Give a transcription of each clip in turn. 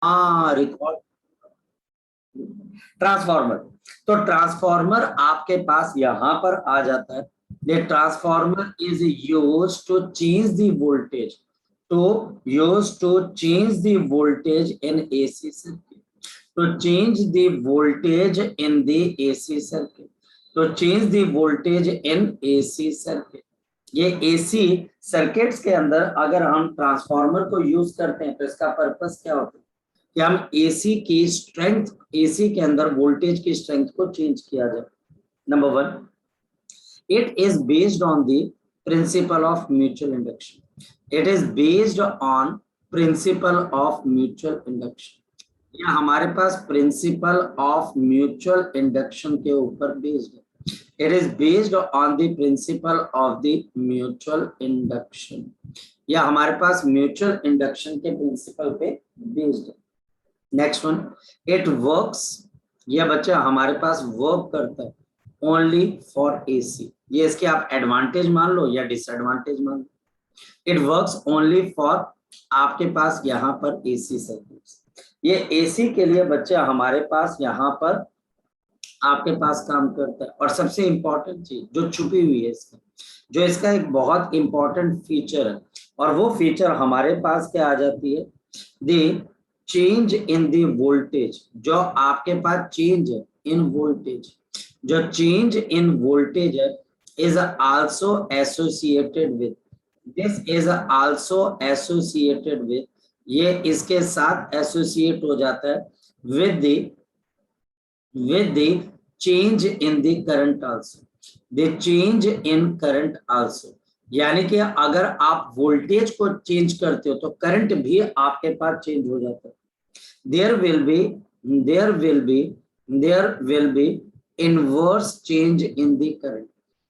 हाँ record transformer. तो transformer आपके पास यहां पर आ जाता है। The transformer is use to change the voltage in AC circuit. to change the voltage in the AC circuit, to change the voltage in AC circuit। ये AC circuits के अंदर अगर हम ट्रांसफार्मर को यूज करते हैं तो इसका पर्पस क्या होता है कि हम AC की स्ट्रेंथ, AC के अंदर वोल्टेज की स्ट्रेंथ को चेंज किया जाए। Number one, it is based on the principle of mutual induction। it is based on principle of mutual induction। या हमारे पास प्रिंसिपल ऑफ म्यूचुअल इंडक्शन के ऊपर बेस्ड है। It is based on the principle of the mutual induction. या हमारे पास mutual induction के principal पे based है। नेक्स्ट वन, इट वर्क्स, ये बच्चा हमारे पास वर्क करता है ओनली फॉर एसी। ये इसके आप एडवांटेज मान लो या डिसएडवांटेज मान लो। इट वर्क्स ओनली फॉर आपके पास यहाँ पर एसी सर्किट्स। ये एसी के लिए बच्चा हमारे पास यहाँ पर आपके पास काम करता है। और सबसे इंपॉर्टेंट चीज जो छुपी हुई है इसका, जो इसका एक बहुत इंपॉर्टेंट फीचर है, और वो फीचर हमारे पास क्या आ जाती है, the change in the voltage. जो आपके पास चेंज है इन वोल्टेज, जो चेंज इन वोल्टेज है is also associated with, this is also associated with, ये इसके साथ एसोसिएट हो जाता है with the change in the current also, the change in current also. यानी कि अगर आप वोल्टेज को चेंज करते हो तो करंट भी आपके पास चेंज हो जाता है। There will be inverse change in the current,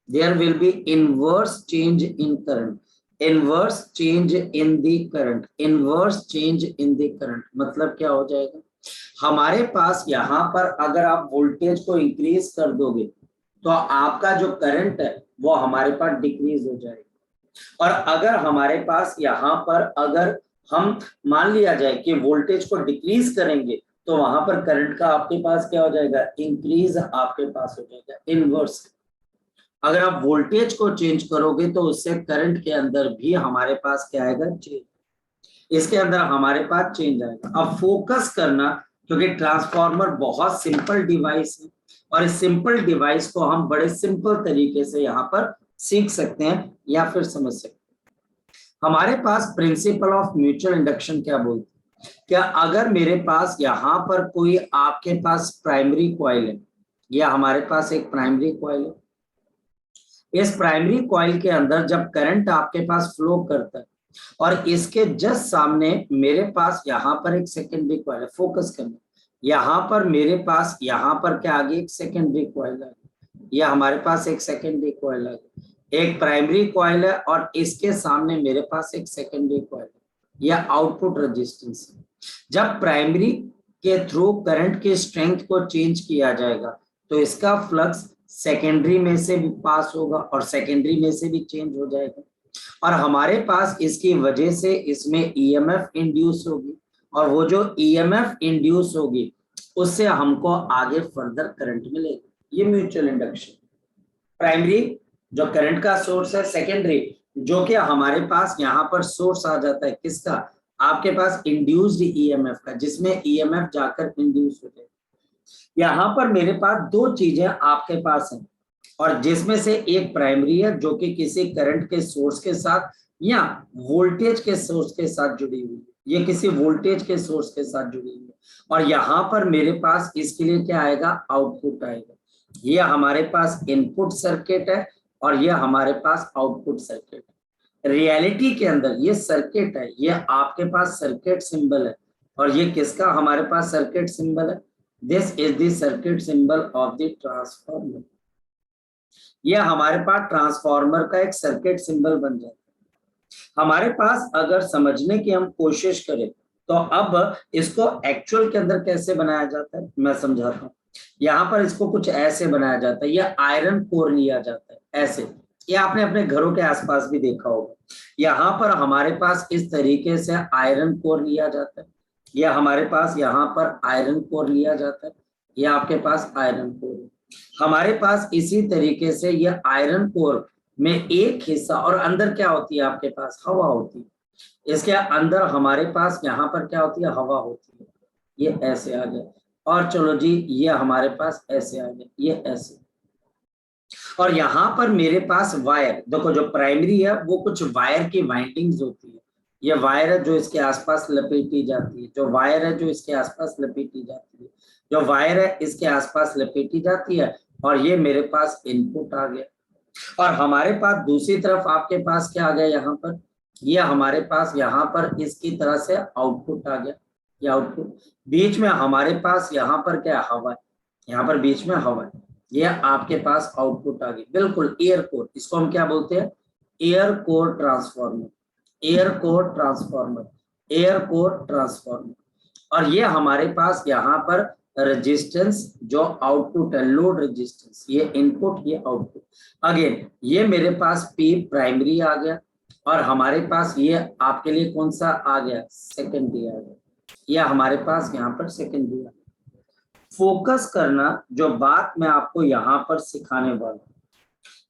there will be inverse change in current, inverse change in the current, inverse change in the current. मतलब क्या हो जाएगा, हमारे पास यहाँ पर अगर आप वोल्टेज को इंक्रीज कर दोगे तो आपका जो करंट है वो हमारे पास डिक्रीज हो जाएगा। और अगर हमारे पास यहाँ पर अगर हम मान लिया जाए कि वोल्टेज को डिक्रीज करेंगे तो वहां पर करंट का आपके पास क्या हो जाएगा, इंक्रीज आपके पास हो जाएगा, इनवर्स। अगर आप वोल्टेज को चेंज करोगे तो उससे करंट के अंदर भी हमारे पास क्या आएगा, चेंज, इसके अंदर हमारे पास चेंज आएगा। अब फोकस करना, क्योंकि ट्रांसफार्मर बहुत सिंपल डिवाइस है और इस सिंपल डिवाइस को हम बड़े सिंपल तरीके से यहाँ पर सीख सकते हैं या फिर समझ सकते हैं। हमारे पास प्रिंसिपल ऑफ म्यूचुअल इंडक्शन क्या बोलते हैं, क्या अगर मेरे पास यहाँ पर कोई आपके पास प्राइमरी कॉइल है, या हमारे पास एक प्राइमरी कॉइल है, इस प्राइमरी कॉइल के अंदर जब करंट आपके पास फ्लो करता है और इसके जस्ट सामने मेरे पास यहाँ पर एक सेकेंडरी कॉइल है, फोकस करना, यहाँ पर मेरे पास यहाँ पर क्या आगे एक सेकेंडरी कॉइल है, या हमारे पास एक सेकेंडरी कॉइल है, एक प्राइमरी कॉइल है और इसके सामने मेरे पास एक सेकेंडरी कॉइल है, यह आउटपुट रेजिस्टेंस है। जब प्राइमरी के थ्रू करंट की स्ट्रेंथ को चेंज किया जाएगा तो इसका फ्लक्स सेकेंडरी में से भी पास होगा और सेकेंडरी में से भी चेंज हो जाएगा, और हमारे पास इसकी वजह से इसमें ईएमएफ इंड्यूस होगी, और वो जो ईएमएफ इंड्यूस होगी उससे हमको आगे फर्दर करंट मिलेगा। ये म्यूचुअल इंडक्शन, प्राइमरी जो करंट का सोर्स है, सेकेंडरी जो कि हमारे पास यहाँ पर सोर्स आ जाता है किसका, आपके पास इंड्यूस्ड ईएमएफ का, जिसमें ईएमएफ जाकर इंड्यूस हो जाए। यहाँ पर मेरे पास दो चीजें आपके पास हैं, और जिसमें से एक प्राइमरी है जो कि किसी करंट के सोर्स के साथ या वोल्टेज के सोर्स के साथ जुड़ी हुई है, ये किसी वोल्टेज के सोर्स के साथ जुड़ी हुई है, और यहाँ पर मेरे पास इसके लिए क्या आएगा, आउटपुट आएगा। ये हमारे पास इनपुट सर्किट है और ये हमारे पास आउटपुट सर्किट है। रियलिटी के अंदर ये सर्किट है, ये आपके पास सर्किट सिंबल है, और ये किसका हमारे पास सर्किट सिंबल है, this is the circuit symbol of the transformer. यह हमारे पास ट्रांसफार्मर का एक सर्किट सिंबल बन जाता है। हमारे पास अगर समझने की हम कोशिश करें तो अब इसको एक्चुअल के अंदर कैसे बनाया जाता है मैं समझाता हूँ। यहाँ पर इसको कुछ ऐसे बनाया जाता है, यह आयरन कोर लिया जाता है ऐसे, ये आपने अपने घरों के आसपास भी देखा होगा। यहाँ पर हमारे पास इस तरीके से आयरन कोर लिया जाता है, ये हमारे पास यहाँ पर आयरन कोर लिया जाता है, ये आपके पास आयरन कोर है। हमारे पास इसी तरीके से ये आयरन कोर में एक हिस्सा, और अंदर क्या होती है आपके पास, हवा होती है। इसके अंदर हमारे पास यहाँ पर क्या होती है, हवा होती है। ये ऐसे आ गया, और चलो जी ये हमारे पास ऐसे आ गया, ये ऐसे। और यहाँ पर मेरे पास वायर, देखो जो प्राइमरी है वो कुछ वायर की वाइंडिंग्स होती है। ये वायर है जो इसके आसपास लपेटी जाती है, जो वायर है जो इसके आसपास लपेटी जाती है, जो वायर है इसके आसपास लपेटी जाती है। और ये मेरे पास इनपुट आ गया। और हमारे पास दूसरी तरफ आपके पास क्या आ गया, यहाँ पर ये हमारे पास यहाँ पर इसकी तरह से आउटपुट आ गया। ये आउटपुट, बीच में हमारे पास यहाँ पर क्या हवा है, यहाँ पर बीच में हवा है। ये आपके पास आउटपुट आ गई, बिल्कुल एयर कोर। इसको हम क्या बोलते हैं, air core transformer, air core transformer, air core transformer. और ये हमारे पास यहाँ पर रेजिस्टेंस जो आउटपुट है, लोड रेजिस्टेंस, ये इनपुट ये आउटपुट। अगेन ये मेरे पास पी प्राइमरी आ गया, और हमारे पास ये आपके लिए कौन सा आ गया, सेकेंडरी आ गया। ये हमारे पास यहाँ पर सेकेंडरी आ गया। फोकस करना, जो बात मैं आपको यहाँ पर सिखाने वाला हूँ,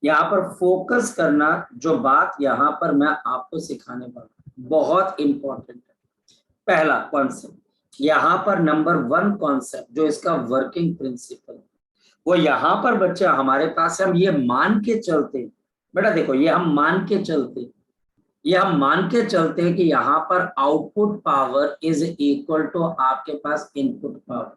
यहाँ पर फोकस करना, जो बात यहाँ पर मैं आपको सिखाने वाला हूँ, बहुत इंपॉर्टेंट है। पहला कॉन्सेप्ट, यहाँ पर नंबर 1 कॉन्सेप्ट जो इसका वर्किंग प्रिंसिपल, वो यहाँ पर बच्चा हमारे पास हम ये मान के चलते, बेटा देखो ये हम मान के चलते, ये हम मान के चलते हैं कि यहाँ पर output power is equal to आपके पास इनपुट पावर।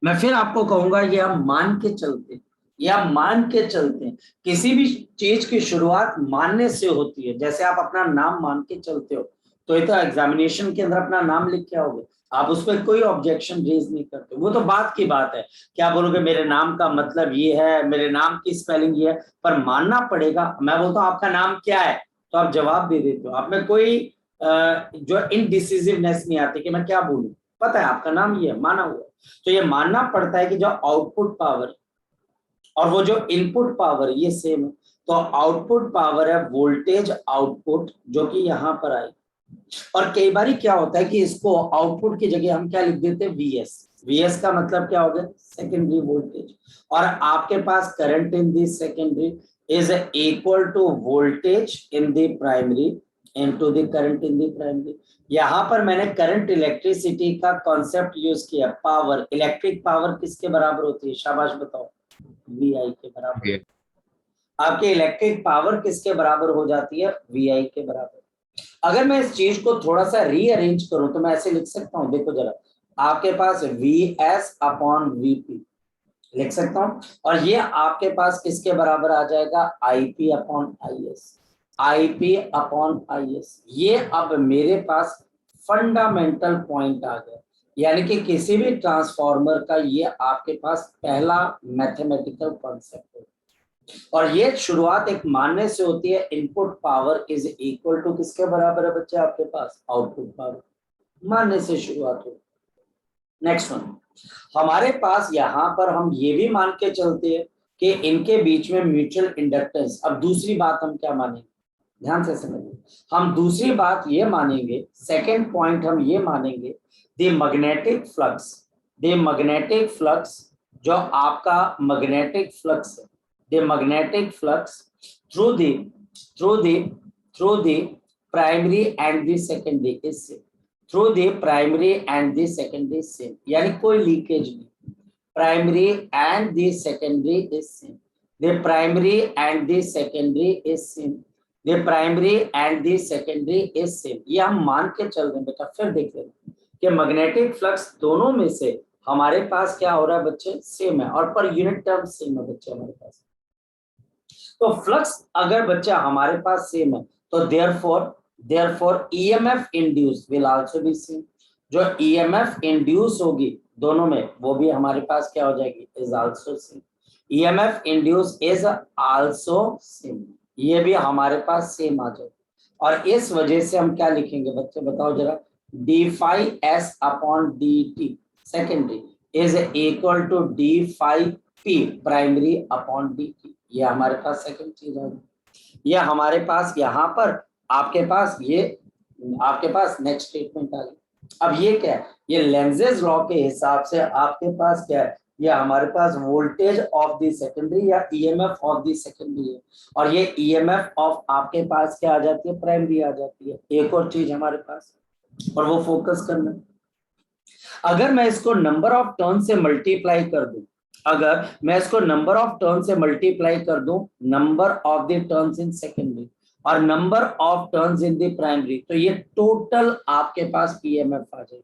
मैं फिर आपको कहूंगा ये हम मान के चलते, ये हम मान के चलते हैं। किसी भी चीज की शुरुआत मानने से होती है। जैसे आप अपना नाम मान के चलते हो, तो ये तो एग्जामिनेशन के अंदर अपना नाम लिख के आओगे, आप उस पर कोई ऑब्जेक्शन रेज नहीं करते, वो तो बात की बात है। क्या बोलोगे, मेरे नाम का मतलब ये है, मेरे नाम की स्पेलिंग ये है, पर मानना पड़ेगा। मैं बोलता हूँ आपका नाम क्या है, तो आप जवाब दे देते हो, आप में कोई जो इनडिसिसिवनेस नहीं आती कि मैं क्या बोलूं, पता है आपका नाम ये है, माना हुआ। तो ये मानना पड़ता है कि जो आउटपुट पावर और वो जो इनपुट पावर ये सेम है। तो आउटपुट पावर है वोल्टेज आउटपुट, जो कि यहाँ पर आई। और कई बार क्या होता है कि इसको आउटपुट की जगह हम क्या लिख देते हैं, वीएस। वीएस का मतलब क्या हो गया, सेकेंडरी वोल्टेज। और आपके पास current in the secondary is equal to voltage in the primary into the current in the primary. यहाँ पर मैंने करंट इलेक्ट्रिसिटी का कॉन्सेप्ट यूज किया। पावर, इलेक्ट्रिक पावर किसके बराबर होती है, शाबाश बताओ, वीआई के बराबर। आपके इलेक्ट्रिक पावर किसके बराबर हो जाती है, वीआई के बराबर। अगर मैं इस चीज को थोड़ा सा रीअरेंज करूं तो मैं ऐसे लिख सकता हूं, देखो जरा, आपके पास वीएस अपॉन वीपी लिख सकता हूं, और ये आपके पास किसके बराबर आ जाएगा, IP upon IS, IP upon IS. ये अब मेरे पास फंडामेंटल पॉइंट आ गया, यानी कि किसी भी ट्रांसफार्मर का ये आपके पास पहला मैथमेटिकल कॉन्सेप्ट है। और ये शुरुआत एक मानने से होती है, input power is equal to किसके बराबर है बच्चे, आपके पास आउटपुट पावर, मानने से शुरुआत हो। नेक्स्ट वन, हमारे पास यहाँ पर हम ये भी मान के चलते हैं कि इनके बीच में म्यूचुअल इंडक्टेंस। अब दूसरी बात हम क्या मानेंगे, ध्यान से समझिए, हम दूसरी बात ये मानेंगे, सेकेंड पॉइंट हम ये मानेंगे, the magnetic flux, the magnetic flux, जो आपका मैग्नेटिक फ्लक्स है, the magnetic flux through the primary and the secondary is same, through the primary and the secondary same, यानी कोई लीकेज नहीं, primary and the secondary is same, the primary and the secondary is same, the primary and the secondary is same। ये हम मान के चल रहे हैं बेटा, फिर देख लेना कि मैग्नेटिक फ्लक्स दोनों में से हमारे पास क्या हो रहा है बच्चे, सेम है, और पर यूनिट टर्म सेम है बच्चे हमारे पास। तो फ्लक्स अगर बच्चा हमारे पास सेम है, तो therefore EMF induce will also be same. जो ईएमएफ इंड्यूस होगी दोनों में, वो भी हमारे पास क्या हो जाएगी, is also same. EMF induce is also same, ये भी हमारे पास सेम आ जाएगी। और इस वजह से हम क्या लिखेंगे बच्चे, बताओ जरा, D phi S upon D T secondary is equal to D phi P primary upon D T. ये हमारे पास सेकंड चीज आ गई। ये हमारे पास यहाँ पर आपके पास ये आपके पास नेक्स्ट स्टेटमेंट आ गई। अब ये क्या है, ये लेंजेस लॉ के हिसाब से आपके पास क्या है, ये हमारे पास वोल्टेज ऑफ द सेकेंडरी या ईएमएफ ऑफ द सेकेंडरी है, और ये ईएमएफ ऑफ आपके पास क्या आ जाती है, प्राइमरी आ जाती है। एक और चीज हमारे पास, और वो फोकस करना, अगर मैं इसको नंबर ऑफ टर्न से मल्टीप्लाई कर दूं, अगर मैं इसको नंबर ऑफ टर्न से मल्टीप्लाई कर दूं, number of the turns in secondary और number of turns in the primary, तो ये टोटल आपके पास ईएमएफ आ जाएगा।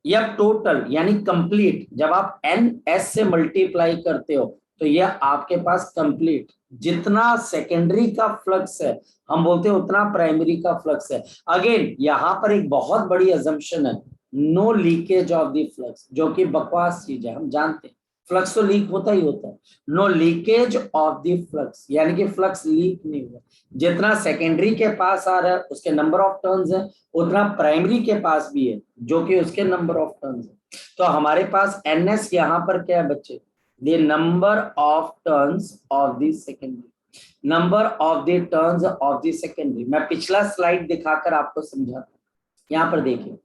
या टोटल यानी कंप्लीट, जब आप एन एस से मल्टीप्लाई करते हो तो ये आपके पास कंप्लीट, जितना सेकेंडरी का फ्लक्स है हम बोलते हैं उतना प्राइमरी का फ्लक्स है। अगेन यहाँ पर एक बहुत बड़ी अजम्पशन है, no leakage of the flux, जो कि बकवास चीज है, हम जानते हैं फ्लक्स तो लीक होता ही होता है। No leakage of the flux यानी कि फ्लक्स लीक नहीं हुआ, जितना सेकेंडरी के पास आ रहा है उसके नंबर ऑफ टर्न्स है, उतना प्राइमरी के पास भी है जो कि उसके नंबर ऑफ टर्न्स है। तो हमारे पास एनएस यहाँ पर क्या है बच्चे, the number of turns of the secondary, number of the turns of the secondary. मैं पिछला स्लाइड दिखाकर आपको समझाता हूँ। यहाँ पर देखिए,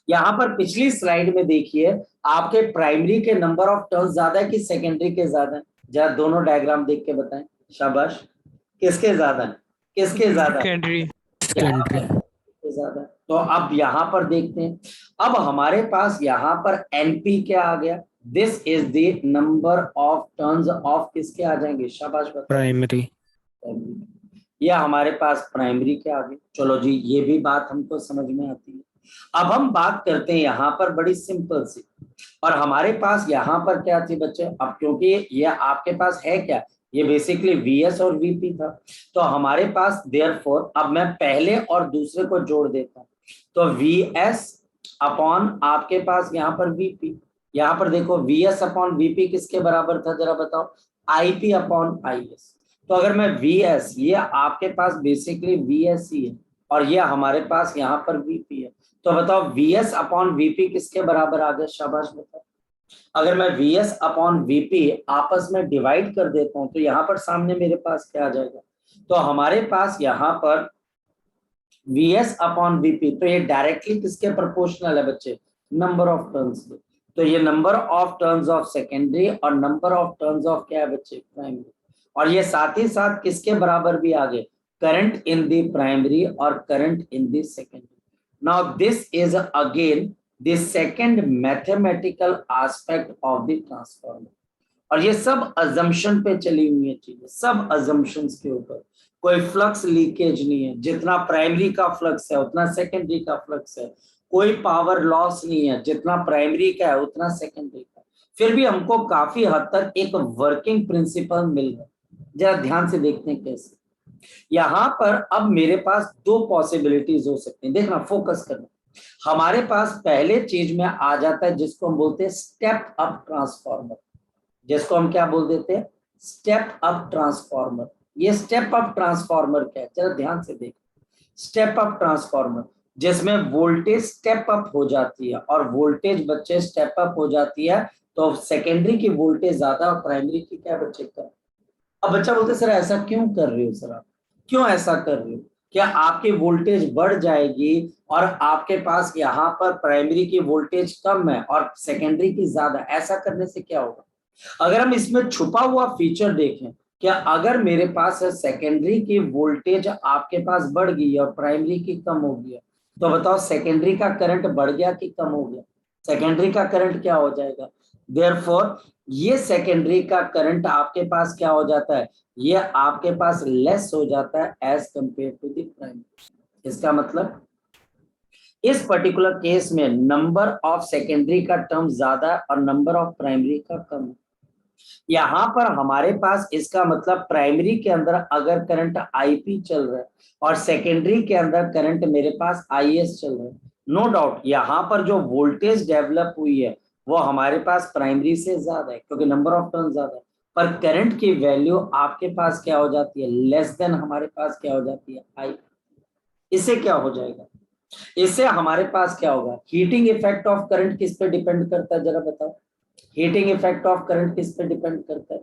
यहाँ पर पिछली स्लाइड में देखिए आपके प्राइमरी के नंबर ऑफ टर्न्स ज्यादा है कि सेकेंडरी के ज्यादा है, जरा दोनों डायग्राम देख के बताएं, शाबाश, किसके ज्यादा है, किसके ज्यादा है, सेकेंडरी। यहाँ सेकेंडरी। पर ज्यादा। तो अब यहाँ पर देखते हैं, अब हमारे पास यहाँ पर एनपी क्या आ गया, this is the number of turns of किसके आ जाएंगे, शाबाश बताओ, प्राइमरी। ये हमारे पास प्राइमरी के आगे। चलो जी, ये भी बात हमको समझ में आती है। अब हम बात करते हैं यहाँ पर बड़ी सिंपल सी, और हमारे पास यहाँ पर क्या थी बच्चे, अब क्योंकि ये आपके पास है क्या, ये बेसिकली वीएस और वीपी था, तो हमारे पास देयरफॉर अब मैं पहले और दूसरे को जोड़ देता हूँ, तो वीएस अपॉन आपके पास यहाँ पर वीपी, यहाँ पर देखो वीएस अपॉन वीपी किसके बराबर था, जरा बताओ, आईपी अपॉन आईएस। तो अगर मैं वीएस, ये आपके पास बेसिकली वीएस ही है, और ये हमारे पास यहाँ पर वीपी है, तो बताओ वीएस अपॉन वीपी किसके बराबर आ गया, शाबाश बताओ। अगर मैं वीएस अपॉन वीपी आपस में डिवाइड कर देता हूं तो यहाँ पर सामने मेरे पास क्या आ जाएगा, तो हमारे पास यहाँ पर वीएस अपॉन वीपी, तो ये डायरेक्टली किसके प्रोपोर्शनल है बच्चे, नंबर ऑफ टर्न्स के। तो ये number of turns of secondary और नंबर ऑफ टर्न्स ऑफ क्या है बच्चे, प्राइमरी, और ये साथ ही साथ किसके बराबर भी आ गए, करंट इन दी प्राइमरी और current in the secondary. Now this is again the second mathematical aspect of the transformer, और ये सब अजम्पशन पे चली हुई है चीजें, सब अजम्पशंस के ऊपर, कोई फ्लक्स लीकेज नहीं है, जितना प्राइमरी का फ्लक्स है उतना सेकेंडरी का फ्लक्स है, कोई पावर लॉस नहीं है, जितना प्राइमरी का है उतना सेकेंडरी का। फिर भी हमको काफी हद तक एक वर्किंग प्रिंसिपल मिल रहा है, जरा ध्यान से देखते हैं कैसे। यहां पर अब मेरे पास दो पॉसिबिलिटीज हो सकती हैं, देखना फोकस करना, हमारे पास पहले चीज में आ जाता है जिसको हम बोलते हैं स्टेप अप ट्रांसफॉर्मर, जिसको हम क्या बोल देते हैं, स्टेप अप ट्रांसफॉर्मर। ये स्टेप अप ट्रांसफॉर्मर क्या है, जरा ध्यान से देखो, स्टेप अप ट्रांसफॉर्मर जिसमें वोल्टेज स्टेप अप हो जाती है, और वोल्टेज बच्चे स्टेप अप हो जाती है तो सेकेंडरी की वोल्टेज ज्यादा और प्राइमरी की क्या बच्चे कम। अब बच्चा बोलते सर ऐसा क्यों कर रहे हो, सर आप क्यों ऐसा कर रहे हो, क्या आपकी वोल्टेज बढ़ जाएगी और आपके पास यहाँ पर प्राइमरी की वोल्टेज कम है और सेकेंडरी की ज्यादा, ऐसा करने से क्या होगा। अगर हम इसमें छुपा हुआ फीचर देखें, क्या अगर मेरे पास सेकेंडरी की वोल्टेज आपके पास बढ़ गई और प्राइमरी की कम हो गया, तो बताओ सेकेंडरी का करंट बढ़ गया कि कम हो गया, सेकेंडरी का करंट क्या हो जाएगा, देयरफॉर ये सेकेंडरी का करंट आपके पास क्या हो जाता है, ये आपके पास लेस हो जाता है as compare to the primary. इसका मतलब इस पर्टिकुलर केस में नंबर ऑफ सेकेंडरी का टर्म ज्यादा और नंबर ऑफ प्राइमरी का कम है। यहाँ पर हमारे पास इसका मतलब प्राइमरी के अंदर अगर करंट आईपी चल रहा है और सेकेंडरी के अंदर करंट मेरे पास आईएस चल रहा है, नो डाउट यहाँ पर जो वोल्टेज डेवलप हुई है वो हमारे पास प्राइमरी से ज्यादा है क्योंकि नंबर ऑफ टर्न ज्यादा है, पर करंट की वैल्यू आपके पास क्या हो जाती है, लेस देन हमारे पास क्या हो जाती है, आई। इससे क्या हो जाएगा, इससे हमारे पास क्या होगा, हीटिंग इफेक्ट ऑफ करंट किस पे डिपेंड करता है, जरा बताओ, हीटिंग इफेक्ट ऑफ करंट किस पे डिपेंड करता है,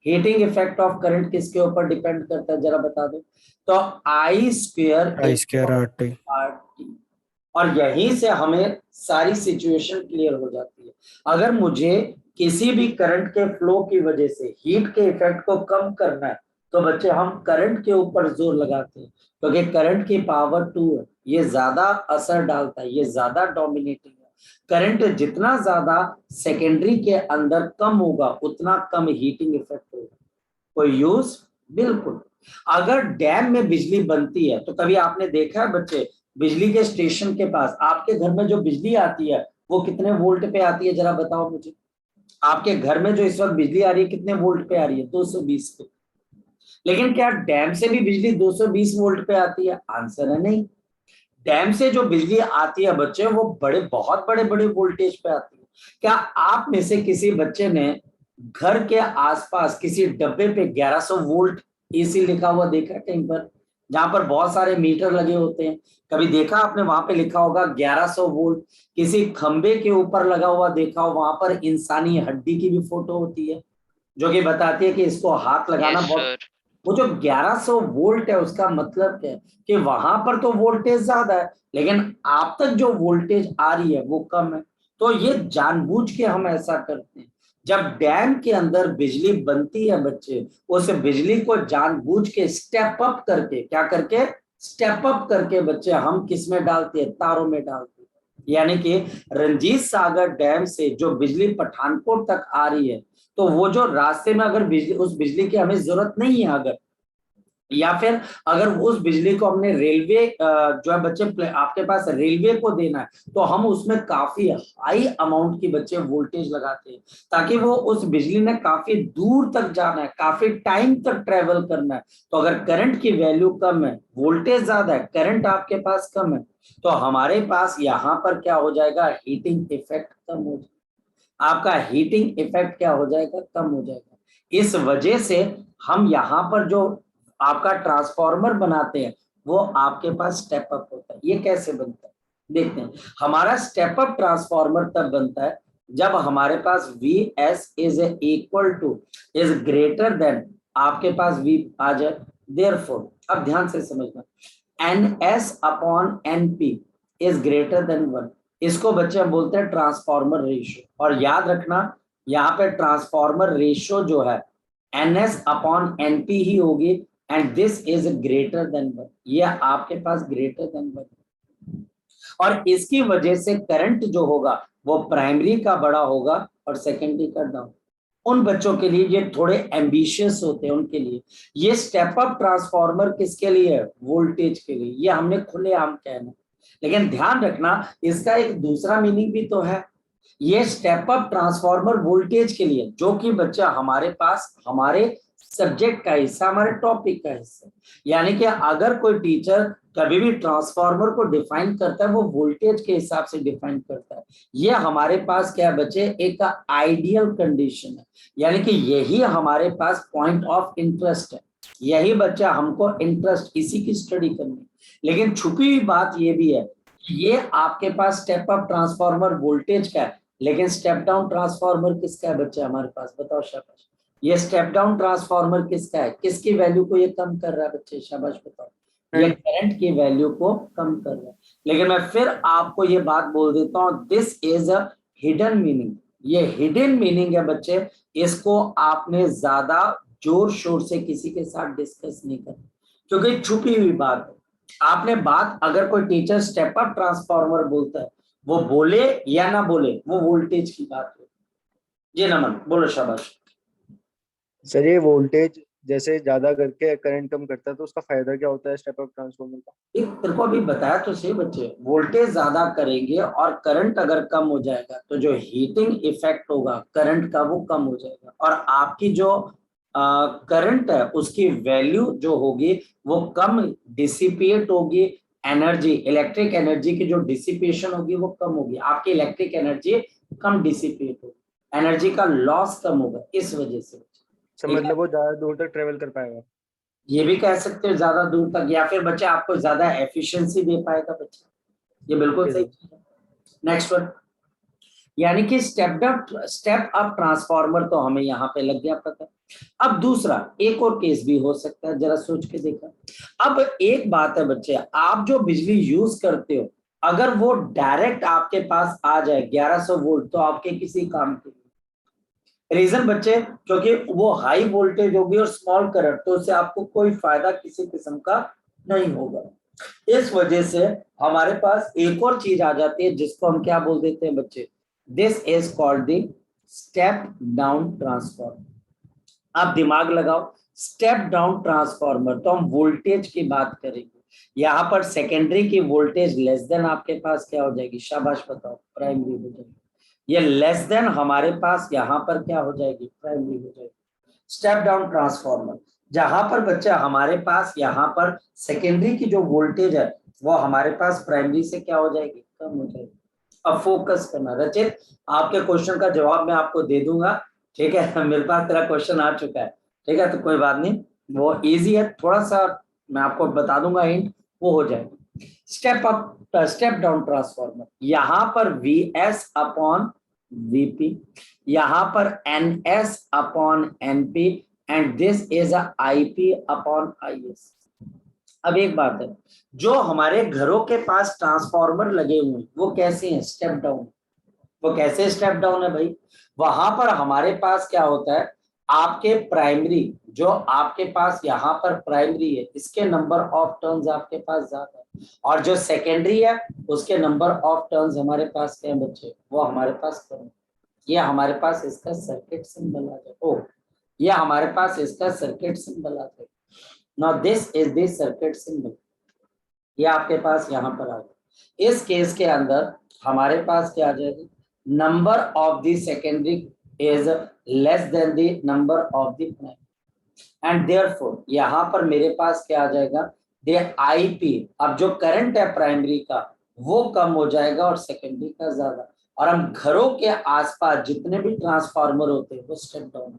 हीटिंग इफेक्ट ऑफ करंट किसके ऊपर डिपेंड करता है, जरा बता दो, तो I square I square R T. R T, और यहीं से हमें सारी सिचुएशन क्लियर हो जाती है। अगर मुझे किसी भी करंट के फ्लो की वजह से हीट के इफेक्ट को कम करना है तो बच्चे हम करंट के ऊपर जोर लगाते हैं, क्योंकि करंट की पावर 2 है, ये ज्यादा असर डालता है, ये ज्यादा डोमिनेटिंग है। करंट जितना ज्यादा सेकेंडरी के अंदर कम होगा उतना कम हीटिंग इफेक्ट होगा। कोई यूज? बिल्कुल। अगर डैम में बिजली बनती है तो कभी आपने देखा है बच्चे, बिजली के स्टेशन के पास आपके घर में जो बिजली आती है वो कितने वोल्ट पे आती है, जरा बताओ मुझे। आपके घर में जो इस वक्त बिजली आ रही है कितने वोल्ट पे आ रही है? 220 पे। लेकिन क्या डैम से भी बिजली 220 वोल्ट पे आती है? आंसर है नहीं। डैम से जो बिजली आती है बच्चे वो बहुत बड़े बड़े वोल्टेज पे आती है। क्या आप में से किसी बच्चे ने घर के आसपास किसी डब्बे पे 1100 वोल्ट एसी लिखा हुआ देखा कहीं पर, जहां पर बहुत सारे मीटर लगे होते हैं? कभी देखा आपने वहां पे लिखा होगा 1100 वोल्ट? किसी खंबे के ऊपर लगा हुआ देखा हो, वहां पर इंसानी हड्डी की भी फोटो होती है जो कि बताती है कि इसको हाथ लगाना यस बहुत। सर। वो जो 1100 वोल्ट है उसका मतलब क्या है कि वहां पर तो वोल्टेज ज्यादा है लेकिन आप तक जो वोल्टेज आ रही है वो कम है। तो ये जानबूझ के हम ऐसा करते हैं। जब डैम के अंदर बिजली बनती है बच्चे, उस बिजली को जानबूझ के स्टेप अप करके, क्या करके? स्टेप अप करके बच्चे हम किस में डालते हैं? तारों में डालते हैं। यानी कि रंजीत सागर डैम से जो बिजली पठानकोट तक आ रही है, तो वो जो रास्ते में अगर बिजली, उस बिजली की हमें जरूरत नहीं है अगर, या फिर अगर उस बिजली को हमने रेलवे जो है बच्चे आपके पास रेलवे को देना है तो हम उसमें काफी हाई अमाउंट की बच्चे वोल्टेज लगाते हैं, ताकि वो उस बिजली ने काफी दूर तक जाना है, काफी टाइम तक ट्रेवल करना है। तो अगर करंट की वैल्यू कम है, वोल्टेज ज्यादा है, करंट आपके पास कम है, तो हमारे पास यहाँ पर क्या हो जाएगा? हीटिंग इफेक्ट कम हो जाएगा। आपका हीटिंग इफेक्ट क्या हो जाएगा? कम हो जाएगा। इस वजह से हम यहाँ पर जो आपका ट्रांसफॉर्मर बनाते हैं वो आपके पास स्टेप अप होता है। ये कैसे बनता है देखते हैं। हमारा स्टेप अप ट्रांसफॉर्मर तब बनता है जब हमारे पास V S is equal to, is greater than, आपके पास वी आ जाए। देयरफॉर, अब ध्यान से समझना, N S upon N P is greater than 1। इसको बच्चे हम बोलते हैं ट्रांसफॉर्मर रेशियो। और याद रखना यहाँ पे ट्रांसफॉर्मर रेशियो जो है N S upon N P ही होगी, and this is greater than 1। ये आपके पास ग्रेटर देन 1 और इसकी वजह से करंट जो होगा वो प्राइमरी का बड़ा होगा और सेकेंडरी का डाउन। उन बच्चों के लिए ये थोड़े एम्बिशियस होते हैं, उनके लिए ये स्टेप अप ट्रांसफॉर्मर किसके लिए है? वोल्टेज के लिए। ये हमने खुलेआम कहना, लेकिन ध्यान रखना इसका एक दूसरा मीनिंग भी तो है। ये स्टेप अप ट्रांसफॉर्मर वोल्टेज के लिए, जो कि बच्चा हमारे पास हमारे सब्जेक्ट का हिस्सा, हमारे टॉपिक का हिस्सा। यानी कि अगर कोई टीचर कभी भी ट्रांसफॉर्मर को डिफाइन करता है वो वोल्टेज के हिसाब से डिफाइन करता है। ये हमारे पास क्या बच्चे? एक आइडियल कंडीशन है, यानी कि यही हमारे पास पॉइंट ऑफ इंटरेस्ट है। यही बच्चा हमको इंटरेस्ट इसी की स्टडी करनी। लेकिन छुपी हुई बात ये भी है, ये आपके पास स्टेप अप ट्रांसफॉर्मर वोल्टेज का है, लेकिन स्टेप डाउन ट्रांसफॉर्मर किसका है बच्चे हमारे पास? बताओ शाबाश। ये स्टेप डाउन ट्रांसफॉर्मर किसका है? किसकी वैल्यू को ये कम कर रहा है बच्चे? शाबाश बताओ। ये करंट। करंट की वैल्यू को कम कर रहा है। लेकिन मैं फिर आपको ये बात बोल देता हूं, this is a hidden meaning. ये हिडन मीनिंग है बच्चे, इसको आपने ज्यादा जोर शोर से किसी के साथ डिस्कस नहीं करना, क्योंकि छुपी हुई बात है। आपने बात, अगर कोई टीचर स्टेप अप ट्रांसफॉर्मर बोलता है, वो बोले या ना बोले, वो वोल्टेज की बात है। जी नमन, बोलो शाबाश। सर ये वोल्टेज जैसे ज्यादा करके करंट कम करता है तो उसका फायदा क्या होता है स्टेप अप ट्रांसफार्मर का? एक तेरे को अभी बताया तो सही बच्चे, वोल्टेज ज्यादा करेंगे और करंट अगर कम हो जाएगा तो जो हीटिंग इफेक्ट होगा करंट का वो कम हो जाएगा, और आपकी जो करंट है उसकी वैल्यू जो होगी वो कम डिसिपेट होगी। एनर्जी, इलेक्ट्रिक एनर्जी की जो डिसिपेशन होगी वो कम होगी, आपकी इलेक्ट्रिक एनर्जी कम डिसिपेट होगी, एनर्जी का लॉस कम होगा इस वजह से। सर ठीक है, मतलब वो ज्यादा दूर तक ट्रेवल कर पाएगा? ये भी कह सकते हो ज्यादा दूर तक, या फिर बच्चे आपको ज्यादा एफिशिएंसी दे पाएगा बच्चा। ये बिल्कुल ओके सही सर। चीज है। नेक्स्ट वन, यानी कि स्टेप अप ट्रांसफॉर्मर तो हमें यहाँ पे लग गया पता। अब दूसरा एक और केस भी हो सकता है, जरा सोच के देखा। अब एक बात है बच्चे, आप जो बिजली यूज करते हो, अगर वो डायरेक्ट आपके पास आ जाए 1100 वोल्ट तो आपके किसी काम के नहीं। रीजन बच्चे, क्योंकि वो हाई वोल्टेज होगी और स्मॉल करंट, तो उससे आपको कोई फायदा किसी किस्म का नहीं होगा। इस वजह से हमारे पास एक और चीज आ जाती है जिसको हम क्या बोल देते हैं बच्चे, this is called the step down transformer. आप दिमाग लगाओ, स्टेप डाउन ट्रांसफॉर्मर, तो हम वोल्टेज की बात करेंगे। यहाँ पर सेकेंडरी की वोल्टेज लेस देन आपके पास क्या हो जाएगी, शाबाश बताओ, प्राइमरी हो जाएगी। ये लेस देन हमारे पास यहाँ पर क्या हो जाएगी, प्राइमरी हो जाएगी। स्टेप डाउन ट्रांसफॉर्मर, जहां पर बच्चा हमारे पास यहाँ पर सेकेंडरी की जो वोल्टेज है वो हमारे पास प्राइमरी से क्या हो जाएगी, कम हो जाएगी। अब फोकस करना रचित, आपके क्वेश्चन का जवाब मैं आपको दे दूंगा, ठीक है। मेरे पास तेरा क्वेश्चन आ चुका है, ठीक है, तो कोई बात नहीं, वो इजी है, थोड़ा सा मैं आपको बता दूंगा हिंट, वो हो जाएगा। Step up step down transformer, यहाँ पर वीएस अपॉन वीपी, यहाँ पर NS upon NP, and this is IP upon IS. अब एक बात है, जो हमारे घरों के पास ट्रांसफॉर्मर लगे हुए हैं वो कैसे हैं, स्टेप डाउन। वो कैसे स्टेप डाउन है भाई, वहां पर हमारे पास क्या होता है, आपके प्राइमरी, जो आपके पास यहाँ पर प्राइमरी है इसके नंबर ऑफ टर्न्स आपके पास ज्यादा है, और जो सेकेंडरी है उसके नंबर ऑफ टर्न्स हमारे पास क्या है बच्चे, वो हमारे पास कम है। ये हमारे पास इसका सर्किट सिंबल आ जाए, ओ ये हमारे पास इसका सर्किट सिंबल आ जाए। Now this is the circuit symbol, ये आपके पास यहाँ पर आ गया। इस केस के अंदर हमारे पास क्या आ जाएगा, number of the secondary is less than the number of the primary, and therefore यहाँ पर मेरे पास क्या आ जाएगा, दे आईपी, अब जो करंट है प्राइमरी का वो कम हो जाएगा और सेकेंडरी का ज्यादा, और हम घरों के आसपास जितने भी ट्रांसफार्मर होते हैं वो स्टेप डाउन।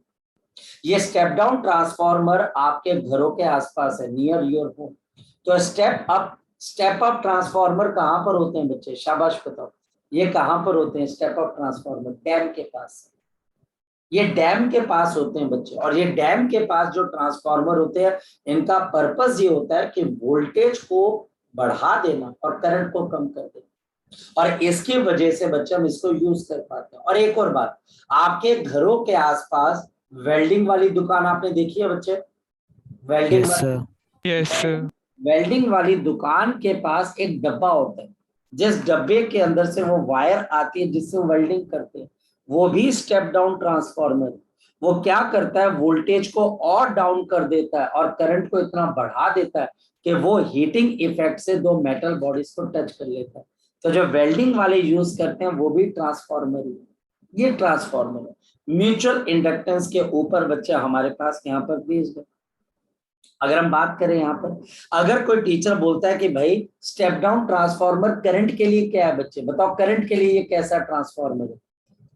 ये स्टेप डाउन ट्रांसफार्मर आपके घरों के आसपास है, नियर योर होम। तो स्टेप अप ट्रांसफार्मर कहां पर होते हैं बच्चे, शाबाश बताओ, ये कहां पर होते हैं स्टेप अप ट्रांसफार्मर, डैम के पास। ये डैम के पास होते हैं बच्चे, और ये डैम के पास जो ट्रांसफार्मर होते हैं इनका पर्पस ये होता है कि वोल्टेज को बढ़ा देना और करंट को कम कर देना, और इसकी वजह से बच्चे हम इसको यूज कर पाते हैं। और एक और बात, आपके घरों के आसपास वेल्डिंग वाली दुकान आपने देखी है बच्चे, वेल्डिंग यस वेल्डिंग वाली दुकान के पास एक डब्बा होता है, जिस डब्बे के अंदर से वो वायर आती है जिससे वेल्डिंग करते हैं, वो भी स्टेप डाउन ट्रांसफार्मर। वो क्या करता है, वोल्टेज को और डाउन कर देता है और करंट को इतना बढ़ा देता है कि वो हीटिंग इफेक्ट से दो मेटल बॉडीज को टच कर लेता है। तो जो वेल्डिंग वाले यूज करते हैं वो भी ट्रांसफार्मर ही है। ये ट्रांसफार्मर है, म्यूचुअल इंडक्टेंस के ऊपर बच्चे हमारे पास यहाँ पर बेस्ड है। अगर हम बात करें यहाँ पर, अगर कोई टीचर बोलता है कि भाई स्टेप डाउन ट्रांसफार्मर करंट के लिए क्या है बच्चे, बताओ करंट के लिए ये कैसा ट्रांसफार्मर है,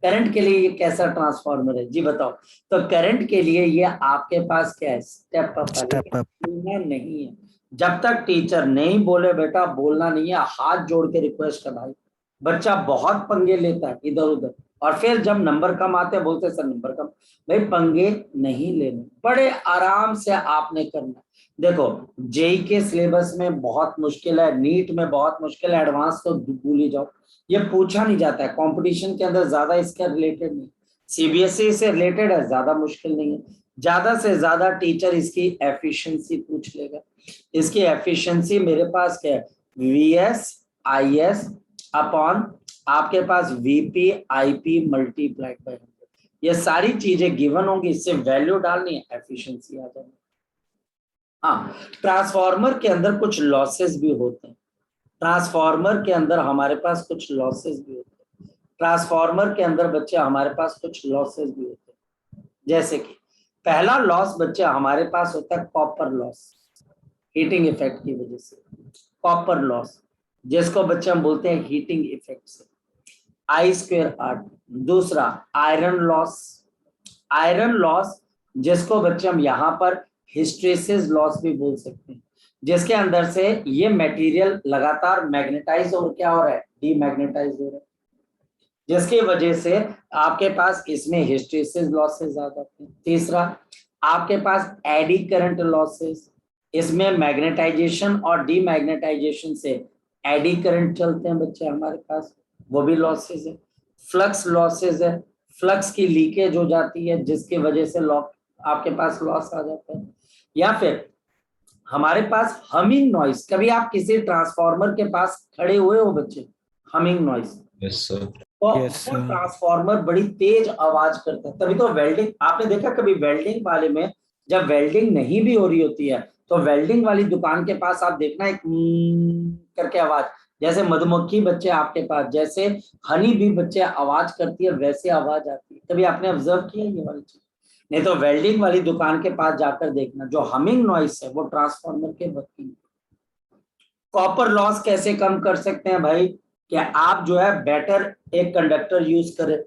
करंट के लिए ये कैसा ट्रांसफार्मर है जी बताओ। तो करंट के लिए ये आपके पास क्या है, स्टेप अप नहीं है। जब तक टीचर नहीं बोले बेटा बोलना नहीं है, हाथ जोड़ के रिक्वेस्ट है भाई। बच्चा बहुत पंगे लेता है इधर उधर, और फिर जब नंबर कम आते हैं बोलते सर नंबर कम। भाई पंगे नहीं लेने, बड़े आराम से आपने करना। देखो जेई के सिलेबस में बहुत मुश्किल है, नीट में बहुत मुश्किल है, एडवांस तो भूल ही जाओ, ये पूछा नहीं जाता है। कंपटीशन के अंदर ज्यादा इसका रिलेटेड नहीं, सीबीएसई से रिलेटेड है, ज्यादा मुश्किल नहीं है। ज्यादा से ज्यादा टीचर इसकी एफिशिएंसी पूछ लेगा। इसकी एफिशिएंसी मेरे पास क्या है, वीएस आईएस अपॉन आपके पास वीपी आईपी मल्टीप्लाइड बाय 100, ये सारी चीजें गिवन होंगी, इससे वैल्यू डालनी है, एफिशिएंसी आ जाएगी। हाँ, ट्रांसफार्मर के अंदर कुछ लॉसेस भी होते हैं, ट्रांसफार्मर के अंदर हमारे पास कुछ लॉसेस भी होते हैं, ट्रांसफार्मर के अंदर बच्चे हमारे पास कुछ लॉसेस भी होते हैं। जैसे कि पहला लॉस बच्चे हमारे पास होता है कॉपर लॉस, हीटिंग इफेक्ट की वजह से कॉपर लॉस, जिसको बच्चे हम बोलते हैं हीटिंग इफेक्ट से, I²R। दूसरा आयरन लॉस, आयरन लॉस जिसको बच्चे हम यहाँ पर हिस्ट्रेसिस लॉस भी बोल सकते हैं, जिसके अंदर से ये मटेरियल लगातार मैग्नेटाइज और क्या हो रहा है, डीमैग्नेटाइज हो रहा है, जिसकी वजह से आपके पास इसमें हिस्ट्रेसिस लॉसेस आ जाते हैं। तीसरा आपके पास एडी करंट लॉसेस, इसमें मैग्नेटाइजेशन और डीमैग्नेटाइजेशन से एडी करंट चलते हैं बच्चे हमारे पास, वो भी लॉसेज है। फ्लक्स लॉसेज है, फ्लक्स की लीकेज हो जाती है जिसकी वजह से आपके पास लॉस आ जाता है। या फिर हमारे पास हमिंग नॉइस, कभी आप किसी ट्रांसफार्मर के पास खड़े हुए हो बच्चे, हमिंग नॉइस, यस सर। तो Yes, वो sir. ट्रांसफार्मर बड़ी तेज आवाज करता है। तभी तो वेल्डिंग, आपने देखा कभी वेल्डिंग वाले में, जब वेल्डिंग नहीं भी हो रही होती है तो वेल्डिंग वाली दुकान के पास आप देखना एक करके आवाज, जैसे मधुमक्खी बच्चे आपके पास, जैसे हनी भी बच्चे आवाज करती है वैसे आवाज आती है। कभी आपने ऑब्जर्व किया ये वाली चीज? नहीं तो वेल्डिंग वाली दुकान के पास जाकर देखना, जो हमिंग नॉइस है वो ट्रांसफार्मर के वर्किंग। कॉपर लॉस कैसे कम कर सकते हैं भाई? कि आप जो है बेटर एक कंडक्टर यूज करें,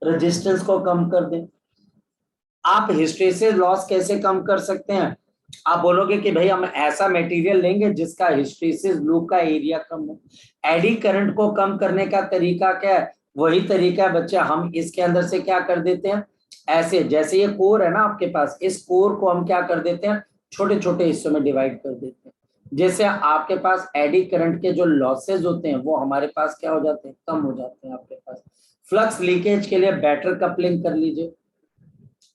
रेजिस्टेंस को कम कर दें। आप हिस्ट्रेसिस लॉस कैसे कम कर सकते हैं? आप बोलोगे कि भाई हम ऐसा मटेरियल लेंगे जिसका हिस्ट्रेसिस लूप का एरिया कम हो। एडी करंट को कम करने का तरीका क्या है? वही तरीका है बच्चे, हम इसके अंदर से क्या कर देते हैं, ऐसे जैसे ये कोर है ना आपके पास, इस कोर को हम क्या कर देते हैं, छोटे छोटे हिस्सों में डिवाइड कर देते हैं, जैसे आपके पास एडी करंट के जो लॉसेज होते हैं वो हमारे पास क्या हो जाते हैं, कम हो जाते हैं आपके पास। फ्लक्स लीकेज के लिए बैटर कपलिंग कर लीजिए।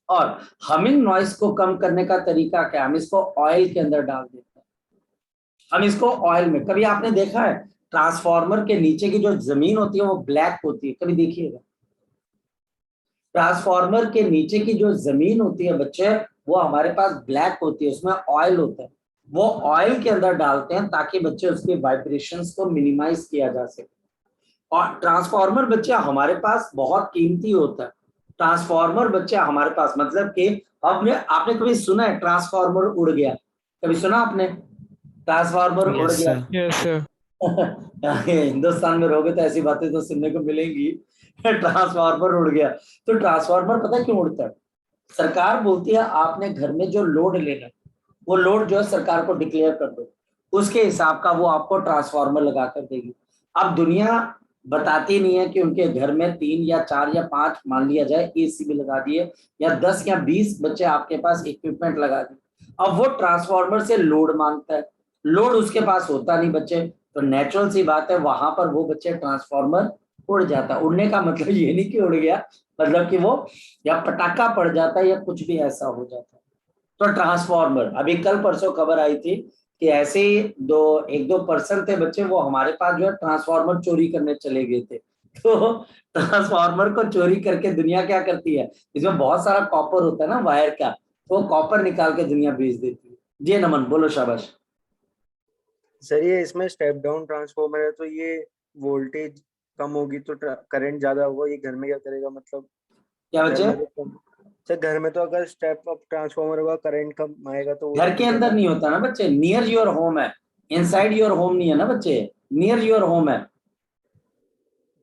और हमिंग नॉइस को कम करने का तरीका क्या? हम इसको ऑयल के अंदर डाल देते हैं। हम इसको ऑयल में, कभी आपने देखा है ट्रांसफार्मर के नीचे की जो जमीन होती है वो ब्लैक होती है, कभी देखिएगा। ट्रांसफार्मर के नीचे की जो जमीन होती है बच्चे वो हमारे पास ब्लैक होती है, उसमें ऑयल होता है। वो ऑयल के अंदर डालते हैं ताकि बच्चे उसके वाइब्रेशंस को मिनिमाइज किया जा सके। और ट्रांसफार्मर बच्चे हमारे पास बहुत कीमती होता है। ट्रांसफार्मर बच्चे हमारे पास, मतलब कि आपने कभी सुना है ट्रांसफार्मर उड़ गया? कभी सुना आपने ट्रांसफार्मर उड़ Yes, गया? sir. Yes, sir. हिंदुस्तान में रहोगे तो ऐसी बातें तो सुनने को मिलेंगी। ट्रांसफार्मर उड़ गया, तो ट्रांसफार्मर पता क्यों उड़ता है? सरकार बोलती है आपने घर में जो लोड लेना है वो लोड जो है सरकार को डिक्लेयर कर दो, उसके हिसाब का वो आपको ट्रांसफार्मर लगा कर देगी। अब दुनिया बताती नहीं है कि उनके घर में 3 या 4 या 5 मान लिया जाए एसी भी लगा दिए, या 10 या 20 बच्चे आपके पास इक्विपमेंट लगा दिए। अब वो ट्रांसफार्मर से लोड मांगता है, लोड उसके पास होता नहीं बच्चे, तो नेचुरल सी बात है वहां पर वो बच्चे ट्रांसफार्मर उड़ जाता। उड़ने का मतलब ये नहीं कि उड़ गया, मतलब कि वो या पटाखा पड़ जाता है या कुछ भी ऐसा हो जाता है। तो ट्रांसफार्मर, अभी कल परसों खबर आई थी कि ऐसे एक दो पर्सन थे बच्चे, वो हमारे पास जो है ट्रांसफार्मर चोरी करने चले गए थे। तो ट्रांसफार्मर को चोरी करके दुनिया क्या करती है, इसमें बहुत सारा कॉपर होता है ना वायर का, तो कॉपर निकाल के दुनिया बेच देती है। जी नमन, बोलो शाबाश। सर ये इसमें स्टेप डाउन ट्रांसफार्मर है तो ये वोल्टेज कम होगी तो करंट ज्यादा होगा, ये घर में क्या करेगा? मतलब क्या घर बच्चे? में तो सर घर में तो अगर स्टेप अप ट्रांसफार्मर होगा करंट कम आएगा तो घर के अंदर नहीं होता ना बच्चे, नियर योर होम है, इनसाइड योर होम नहीं है ना बच्चे, नियर योर होम है।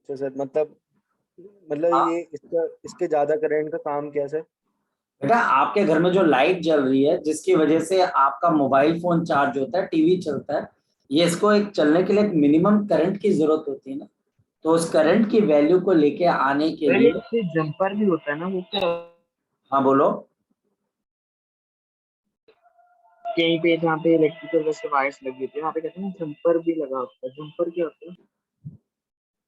तो सर मतलब हाँ ये इसके ज्यादा करंट का काम क्या है सर? बेटा, आपके घर में जो लाइट जल रही है जिसकी वजह से आपका मोबाइल फोन चार्ज होता है, टीवी चलता है, ये इसको एक चलने के लिए एक मिनिमम करंट की जरूरत होती है ना, तो उस करंट की वैल्यू को लेके आने के सर लिए। इससे जंपर भी होता है ना, वो क्या हाँ बोलो। कहीं पे जहाँ पे इलेक्ट्रिकल वैसे वायर्स लगी होती है वहाँ पे कहते हैं जंपर भी लगा होता है। जंपर क्या होता है?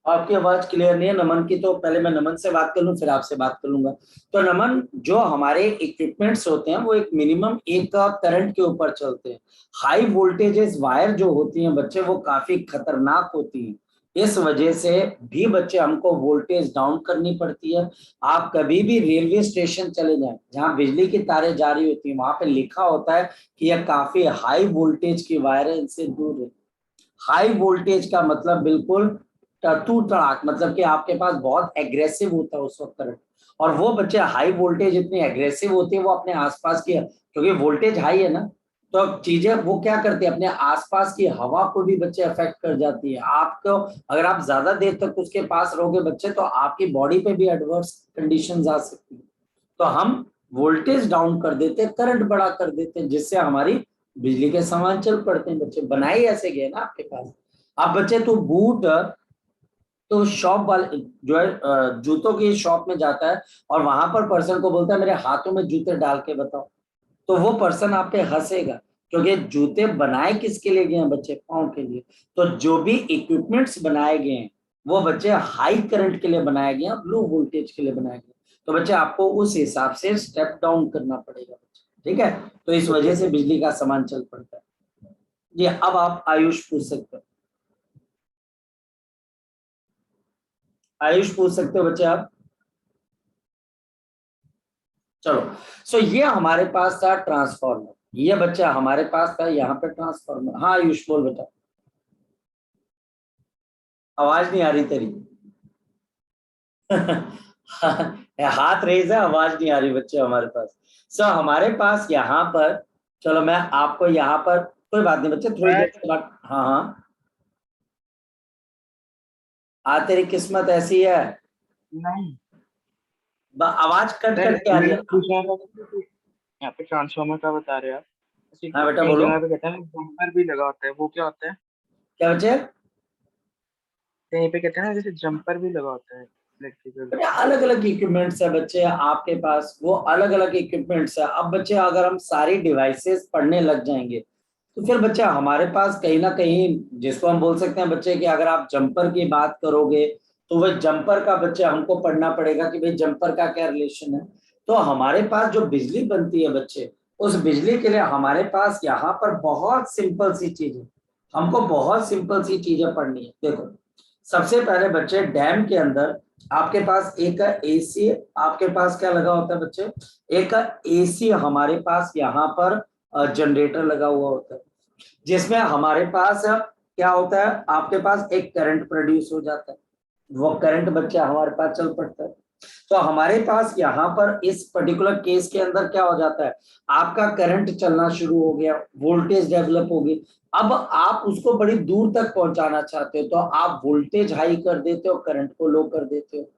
आपकी आवाज क्लियर नहीं है नमन की, तो पहले मैं नमन से बात कर लूं फिर आपसे बात कर लूंगा। तो नमन, जो हमारे इक्विपमेंट्स होते हैं वो एक मिनिमम एक करंट के ऊपर चलते हैं। हाई वोल्टेजेस वायर जो होती हैं बच्चे वो काफी खतरनाक होती हैं, इस वजह से भी बच्चे हमको वोल्टेज डाउन करनी पड़ती है। आप कभी भी रेलवे स्टेशन चले जाएं जहां बिजली की तारें जा रही होती हैं, वहां पे लिखा होता है कि यह काफी हाई वोल्टेज की वायर है, इनसे दूर है। हाई वोल्टेज का मतलब बिल्कुल टू तड़ाक, मतलब कि आपके पास बहुत एग्रेसिव होता है उस वक्त करंट। और वो बच्चे हाई वोल्टेज इतनी एग्रेसिव होती है, वो अपने आसपास की, क्योंकि वोल्टेज हाई है ना, तो चीजें वो क्या करती है अपने आसपास की हवा को भी बच्चे अफेक्ट कर जाती है आपको। अगर आप ज्यादा देर तक उसके पास रहोगे बच्चे तो आपकी बॉडी पे भी एडवर्स कंडीशंस आ सकती है। तो हम वोल्टेज डाउन कर देते हैं, करंट बड़ा कर देते हैं, जिससे हमारी बिजली के सामान चल पड़ते हैं बच्चे। बनाए ऐसे गए ना आपके पास। आप बच्चे तो बूट, तो शॉप वाले जो है जूतों की शॉप में जाता है और वहां पर पर्सन को बोलता है मेरे हाथों में जूते डाल के बताओ, तो वो पर्सन आप पे हंसेगा क्योंकि जूते बनाए किसके लिए गए हैं बच्चे? पाँव के लिए। तो जो भी इक्विपमेंट्स बनाए गए हैं वो बच्चे हाई करंट के लिए बनाए गए हैं, लो वोल्टेज के लिए बनाए गए। तो बच्चे आपको उस हिसाब से स्टेप डाउन करना पड़ेगा बच्चे, ठीक है। तो इस वजह से बिजली का सामान चल पड़ता है। ये अब आप आयुष पूछ सकते हो, आयुष पूछ सकते हो बच्चे आप। चलो, सो ये हमारे पास था ट्रांसफार्मर, ये बच्चा हमारे पास था यहाँ पे ट्रांसफार्मर। हाँ आयुष बोल बेटा, आवाज नहीं आ रही तेरी। हाथ रेज है, आवाज नहीं आ रही बच्चे हमारे पास। सो हमारे पास यहाँ पर, चलो मैं आपको यहाँ पर, कोई बात नहीं बच्चे, थोड़ी देर के बाद। हाँ हाँ, आज तेरी किस्मत ऐसी है, नहीं आवाज कट सर, कट के आ रही मैं है। पूछ रहा था कि यहाँ पे ट्रांसफार्मर का बता रहे हैं आप, ऐसे हाँ बेटा कई बोलो, जगह पे कहते हैं जम्पर भी लगा होता है, वो क्या होता है? क्या बच्चे? कहीं पे कहते हैं ना जैसे जम्पर भी लगा होता है इलेक्ट्रिकल। अलग अलग इक्विपमेंट्स है बच्चे आपके पास, वो अलग अलग इक्विपमेंट्स है। अब बच्चे अगर हम सारी डिवाइसेस पढ़ने लग जाएंगे तो फिर बच्चा हमारे पास कहीं ना कहीं, जिसको हम बोल सकते हैं बच्चे कि अगर आप जंपर की बात करोगे तो वह जंपर का बच्चे हमको पढ़ना पड़ेगा कि भाई जंपर का क्या रिलेशन है। तो हमारे पास जो बिजली बनती है बच्चे, उस बिजली के लिए हमारे पास यहाँ पर बहुत सिंपल सी चीज है, हमको बहुत सिंपल सी चीजें पढ़नी है। देखो, सबसे पहले बच्चे डैम के अंदर आपके पास एक एसी, आपके पास क्या लगा होता है बच्चे? एक एसी हमारे पास यहाँ पर जनरेटर लगा हुआ होता है, जिसमें हमारे पास क्या होता है, आपके पास एक करंट प्रोड्यूस हो जाता है, वो करंट बच्चा हमारे पास चल पड़ता है। तो हमारे पास यहाँ पर इस पर्टिकुलर केस के अंदर क्या हो जाता है, आपका करंट चलना शुरू हो गया, वोल्टेज डेवलप होगी। अब आप उसको बड़ी दूर तक पहुंचाना चाहते हो तो आप वोल्टेज हाई कर देते हो, करंट को लो कर देते हो।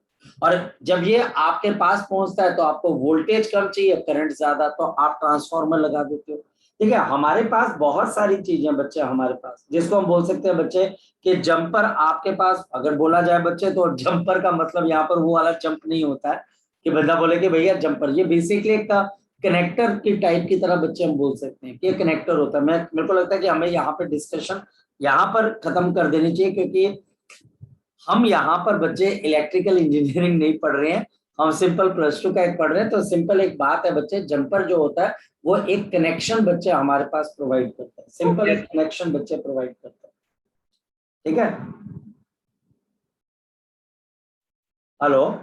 और जब ये आपके पास पहुंचता है तो आपको वोल्टेज कम चाहिए, करंट ज्यादा, तो आप ट्रांसफार्मर लगा देते हो। ठीक है, हमारे पास बहुत सारी चीजें बच्चे हमारे पास, जिसको हम बोल सकते हैं बच्चे कि जंपर आपके पास अगर बोला जाए बच्चे, तो जंपर का मतलब यहाँ पर वो वाला जंप नहीं होता है कि बंदा बोले कि भैया जंपर, ये बेसिकली एक कनेक्टर की टाइप की तरह बच्चे हम बोल सकते हैं कि ये कनेक्टर होता है। मेरे को लगता है कि हमें यहाँ पर डिस्कशन यहाँ पर खत्म कर देनी चाहिए, क्योंकि हम यहाँ पर बच्चे इलेक्ट्रिकल इंजीनियरिंग नहीं पढ़ रहे हैं, हम सिंपल +2 का एक पढ़ रहे हैं। तो सिंपल एक बात है बच्चे, जंपर जो होता है वो एक कनेक्शन बच्चे हमारे पास प्रोवाइड करता है, सिंपल एक कनेक्शन बच्चे प्रोवाइड करता है। ठीक है, हेलो,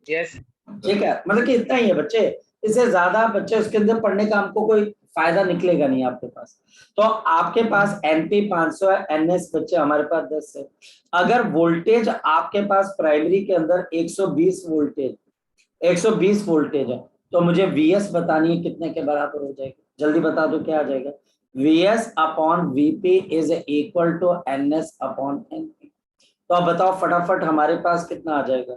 यस ठीक है, मतलब कि इतना ही है बच्चे, इससे ज्यादा बच्चे उसके अंदर पढ़ने का हमको कोई फायदा निकलेगा नहीं आपके पास। तो आपके पास NP 500 है, NS बच्चे हमारे पास 10 है। अगर वोल्टेज आपके पास प्राइमरी के अंदर 120 वोल्टेज है, तो मुझे VS बतानी है कितने के बराबर हो जाएगी, जल्दी बता दो क्या आ जाएगा? VS upon VP is equal to NS upon NP। तो आप बताओ फटाफट हमारे पास कितना आ जाएगा?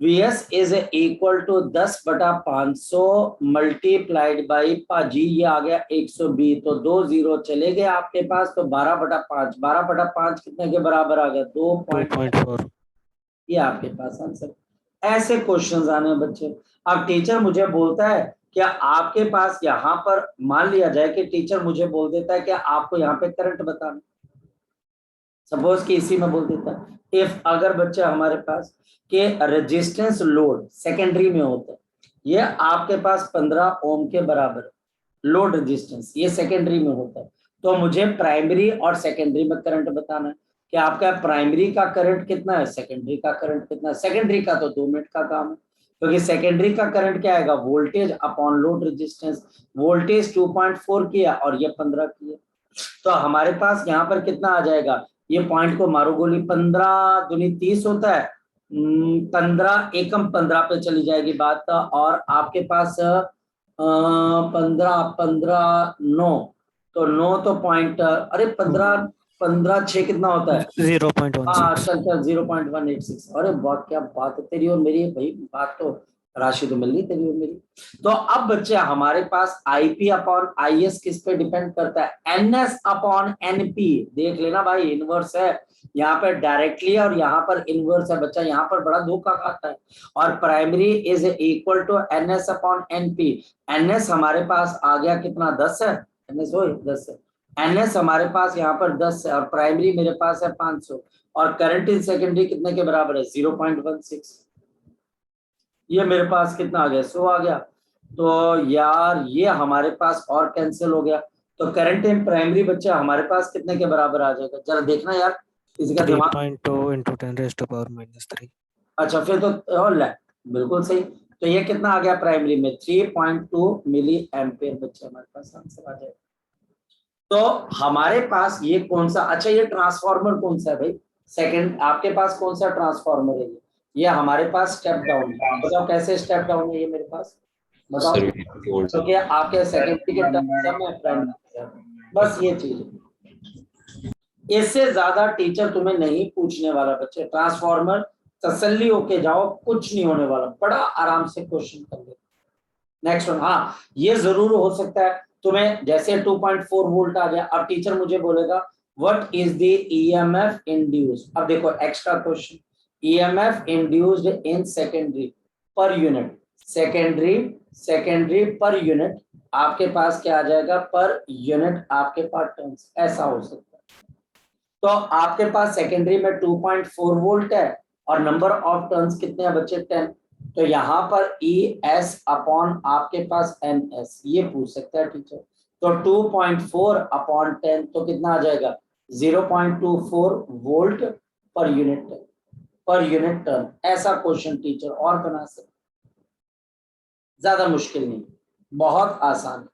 VS is equal to 10/500 multiplied by पाजी, ये आ गया 120, तो 2 0 चले गए आपके पास, तो 12/5, 12/5 कितने के बराबर आ गया? 2.4। ये आपके पास आंसर। ऐसे क्वेश्चंस आने हैं बच्चे। अब टीचर मुझे बोलता है कि आपके पास यहाँ पर, मान लिया जाए कि टीचर मुझे बोल देता है कि आपको यहाँ पे करंट बताना, सपोज कि इसी में बोल देता है, इफ अगर बच्चे हमारे पास के रेजिस्टेंस लोड सेकेंडरी में होता है, ये आपके पास 15 ओम के बराबर लोड रेजिस्टेंस, ये सेकेंडरी में होता है, तो मुझे प्राइमरी और सेकेंडरी में करंट बताना है कि आपका प्राइमरी का करंट कितना है, सेकेंडरी का करंट कितना है। सेकेंडरी का तो 2 मिनट का काम है, क्योंकि सेकेंडरी का करंट क्या आएगा, voltage upon load resistance. Voltage 2.4 किया और ये 15 किया, तो हमारे पास यहाँ पर कितना आ जाएगा, ये पॉइंट को मारो गोली, 15 दूनी 30 होता है, 15 एकम 15 पे चली जाएगी बात, और आपके पास 15 15 9, तो 9 तो पॉइंट, अरे 15 15 6 कितना होता है, 0.16। चल 0.186। अरे वाह क्या बात है तेरी और मेरी भाई, बात तो राशि तो मिल रही तेरी और मेरी। तो अब बच्चे हमारे पास आईपी अपॉन आईएस किस पे डिपेंड करता है, एनएस अपॉन एनपी। देख लेना भाई, इनवर्स है यहाँ पर डायरेक्टली और यहाँ पर इनवर्स है बच्चा, यहाँ पर बड़ा धोखा खाता है। और primary is equal to NS upon NP. NS हमारे पास आ गया कितना, 10 है, एनएस हो 10 है, एनएस हमारे पास यहाँ पर 10 है और प्राइमरी मेरे पास है 500 और करंट इन सेकेंडरी कितने के बराबर है 0.16। ये मेरे पास कितना आ गया 100 आ गया। तो यार ये हमारे पास और कैंसिल हो गया, तो करंट इन प्राइमरी बच्चा हमारे पास कितने के बराबर आ जाएगा, जरा देखना यार इसका दिमाग। 3.2 into 10 raised to power minus 3। अच्छा फिर तो और ले, बिल्कुल सही। तो ये कितना आ गया प्राइमरी में 3.2 मिली एम्पियर बच्चे हमारे पास आंसर आ जाएगा। तो हमारे पास ये कौन सा, अच्छा ये ट्रांसफार्मर कौन सा है भाई, सेकंड आपके पास कौन सा ट्रांसफार्मर है, ये हमारे पास स्टेप डाउन है। बताओ कैसे स्टेप डाउन है ये मेरे पास, बताओ। तो क्या आपके सेकेंडरी के टर्म में प्राइमरी, बस ये चीज है। इससे ज्यादा टीचर तुम्हें नहीं पूछने वाला बच्चे, ट्रांसफार्मर तसल्ली होके जाओ, कुछ नहीं होने वाला, बड़ा आराम से क्वेश्चन कर ले। नेक्स्ट वन, हाँ ये जरूर हो सकता है तुम्हें, जैसे 2.4 वोल्ट आ गया, अब टीचर मुझे बोलेगा what is the EMF induced. अब देखो extra question, EMF induced in secondary per unit, secondary per unit आपके पास क्या आ जाएगा, पर यूनिट आपके पास टर्न्स, ऐसा हो सकता है। तो आपके पास सेकेंडरी में 2.4 वोल्ट है और नंबर ऑफ टर्न्स कितने हैं बच्चे 10, तो यहाँ पर ई एस अपॉन आपके पास एन एस, ये पूछ सकता है टीचर। तो 2.4 अपॉन 10 तो कितना आ जाएगा 0.24 वोल्ट पर यूनिट टर्न। ऐसा क्वेश्चन टीचर और बना सकते, ज्यादा मुश्किल नहीं, बहुत आसान है।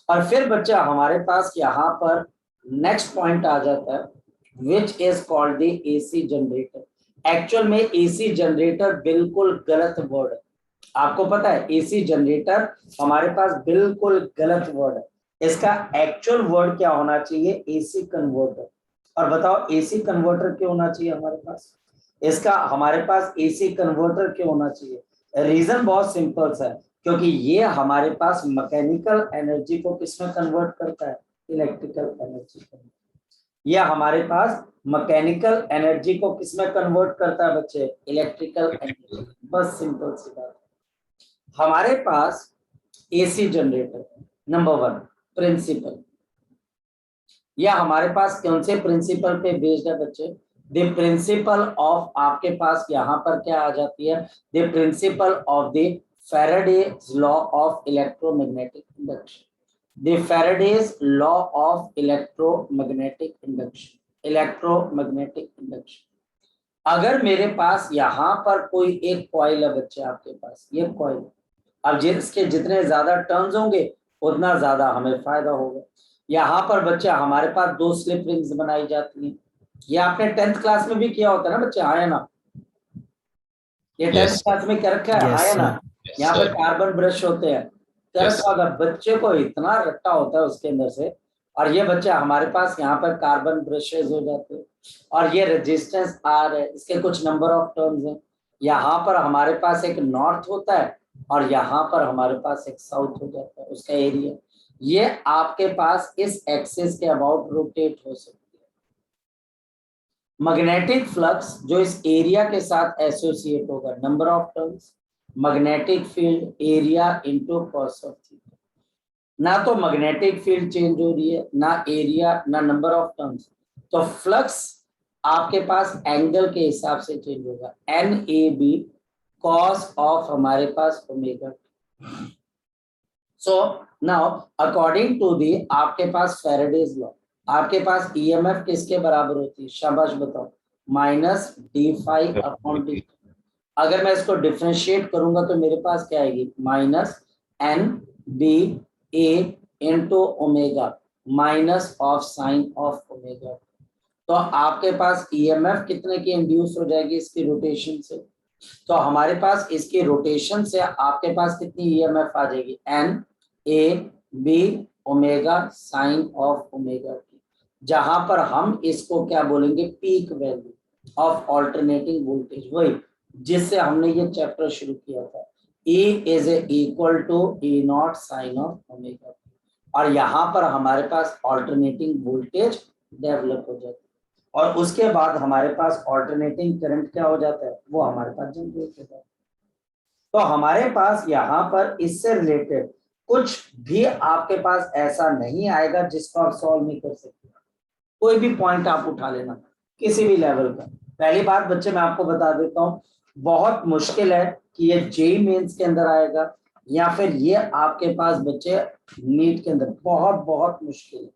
और फिर बच्चा हमारे पास यहाँ पर नेक्स्ट पॉइंट आ जाता है which is called the AC generator. Actual में एसी जनरेटर बिल्कुल गलत वर्ड है, आपको पता है एसी जनरेटर हमारे पास बिल्कुल गलत वर्ड है। इसका एक्चुअल वर्ड क्या होना चाहिए, एसी कन्वर्टर। और बताओ एसी कन्वर्टर क्यों होना चाहिए हमारे पास, इसका हमारे पास एसी कन्वर्टर क्यों होना चाहिए, रीजन बहुत सिंपल सा है, क्योंकि ये हमारे पास मैकेनिकल एनर्जी को किसमें कन्वर्ट करता है, इलेक्ट्रिकल एनर्जी। यह हमारे पास मैकेनिकल एनर्जी को किसमें कन्वर्ट करता है बच्चे, इलेक्ट्रिकल एनर्जी। बस सिंपल सी बात। हमारे पास एसी जनरेटर नंबर 1 प्रिंसिपल, यह हमारे पास कौन से प्रिंसिपल पे बेस्ड है बच्चे, द प्रिंसिपल ऑफ, आपके पास यहाँ पर क्या आ जाती है, the principle of the Faraday's law of electromagnetic induction, the Faraday's law of electromagnetic induction। अगर मेरे पास यहाँ पर कोई एक कॉइल है बच्चे, आपके पास ये कॉइल, अब जिसके जितने ज्यादा टर्न्स होंगे उतना ज्यादा हमें फायदा होगा। यहाँ पर बच्चे हमारे पास 2 स्लिप रिंग्स बनाई जाती हैं, ये आपने 10th क्लास में भी किया होता है ना बच्चे, हाँ या ना, ये 10th क्लास में क्या रखा है, हाँ या ना। यहाँ पर कार्बन ब्रश होते हैं, बच्चे को इतना रट्टा होता है उसके अंदर से, और ये बच्चे हमारे पास यहाँ पर कार्बन ब्रशेज हो जाते हैं, और ये रेजिस्टेंस आर है, इसके कुछ नंबर ऑफ टर्न्स हैं। यहाँ पर हमारे पास एक नॉर्थ होता है और यहाँ पर हमारे पास एक साउथ हो जाता है, उसका एरिया। ये आपके पास इस एक्सिस के अबाउट रोटेट हो सकती है। मैग्नेटिक फ्लक्स जो इस एरिया के साथ एसोसिएट होगा, number of turns, magnetic field area into cos of theta. ना तो मैग्नेटिक फील्ड चेंज हो रही है, ना एरिया, ना नंबर ऑफ टर्न्स, तो फ्लक्स आपके पास एंगल के हिसाब से चेंज होगा, N A B cos of हमारे पास omega. So now according to the आपके पास फैराडेज लॉ, आपके पास ईएमएफ किसके बराबर होती है, शाबाश बताओ, माइनस d5 अपॉन dt। अगर मैं इसको डिफरेंशिएट करूंगा तो मेरे पास क्या आएगी, minus N B A into omega minus of sine of omega. तो आपके पास ईएमएफ कितने की इंड्यूस हो जाएगी इसकी रोटेशन से, तो हमारे पास इसकी रोटेशन से आपके पास कितनी ईएमएफ आ जाएगी, N A B omega sine of omega T, जहां पर हम इसको क्या बोलेंगे, peak value of alternating voltage, वही जिससे हमने ये चैप्टर शुरू किया था। E is equal to E naught sine of omega, और यहाँ पर हमारे पास ऑल्टरनेटिंग वोल्टेज डेवलप हो जाती है, और उसके बाद हमारे पास ऑल्टरनेटिंग करंट क्या हो जाता है, वो हमारे पास जनरेट हो जाता है। तो हमारे पास यहाँ पर इससे रिलेटेड कुछ भी आपके पास ऐसा नहीं आएगा जिसको आप सॉल्व नहीं कर सकते। कोई भी पॉइंट आप उठा लेना किसी भी लेवल का। पहली बात बच्चे मैं आपको बता देता हूँ, बहुत मुश्किल है कि ये जेई मेंस के अंदर आएगा या फिर ये आपके पास बच्चे नीट के अंदर, बहुत बहुत मुश्किल है।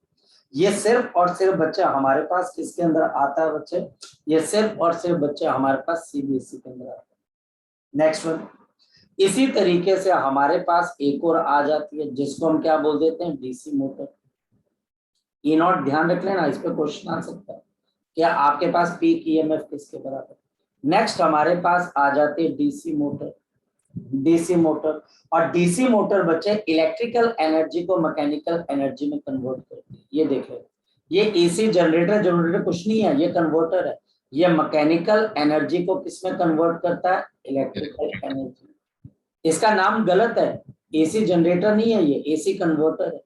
ये सिर्फ और सिर्फ बच्चे हमारे पास किसके अंदर आता है बच्चे, ये सिर्फ और सिर्फ बच्चे हमारे पास सीबीएसई के अंदर आता है। नेक्स्ट वन, इसी तरीके से हमारे पास एक और आ जाती है जिसको हम क्या बोल देते हैं, डीसी मोटर। ई नॉट ध्यान रख लेना, इस पे क्वेश्चन आ सकता है क्या आपके पास पीक ईएमएफ किसके बराबर। नेक्स्ट हमारे पास आ जाती है डीसी मोटर। डीसी मोटर, और डीसी मोटर बच्चे इलेक्ट्रिकल एनर्जी को मैकेनिकल एनर्जी में कन्वर्ट करती है। ये देखो, ये एसी जनरेटर कुछ नहीं है, ये कन्वर्टर है। ये मैकेनिकल एनर्जी को किसमें कन्वर्ट करता है, इलेक्ट्रिकल एनर्जी। इसका नाम गलत है, एसी जनरेटर नहीं है, ये एसी कन्वर्टर है।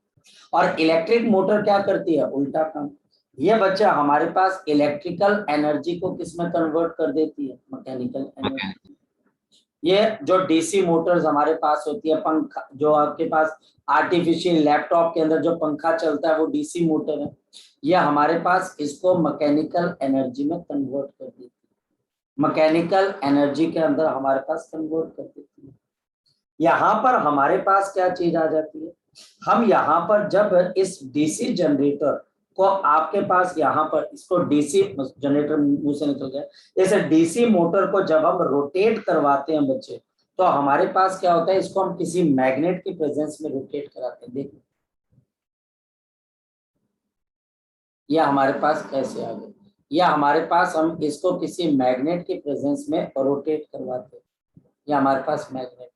और इलेक्ट्रिक मोटर क्या करती है, उल्टा काम। ये बच्चा हमारे पास इलेक्ट्रिकल एनर्जी को किसमें कन्वर्ट कर देती है, मैकेनिकल एनर्जी। ये जो डीसी मोटर्स हमारे पास होती है, पंखा जो आपके पास आर्टिफिशियल लैपटॉप के अंदर जो पंखा चलता है वो डीसी मोटर है। ये हमारे पास इसको मैकेनिकल एनर्जी में कन्वर्ट कर देती है, मैकेनिकल एनर्जी के अंदर हमारे पास कन्वर्ट कर देती है। यहाँ पर हमारे पास क्या चीज आ जाती है, हम यहाँ पर जब इस डीसी जनरेटर को आपके पास यहाँ पर इसको डीसी जनरेटर मुंह से निकल गया, इस डीसी मोटर को जब हम रोटेट करवाते हैं बच्चे, तो हमारे पास क्या होता है, इसको हम किसी मैग्नेट की प्रेजेंस में रोटेट कराते हैं। देखो यह हमारे पास कैसे आ गया, या हमारे पास हम इसको किसी मैग्नेट की प्रेजेंस में रोटेट करवाते हैं। यह हमारे पास मैग्नेट,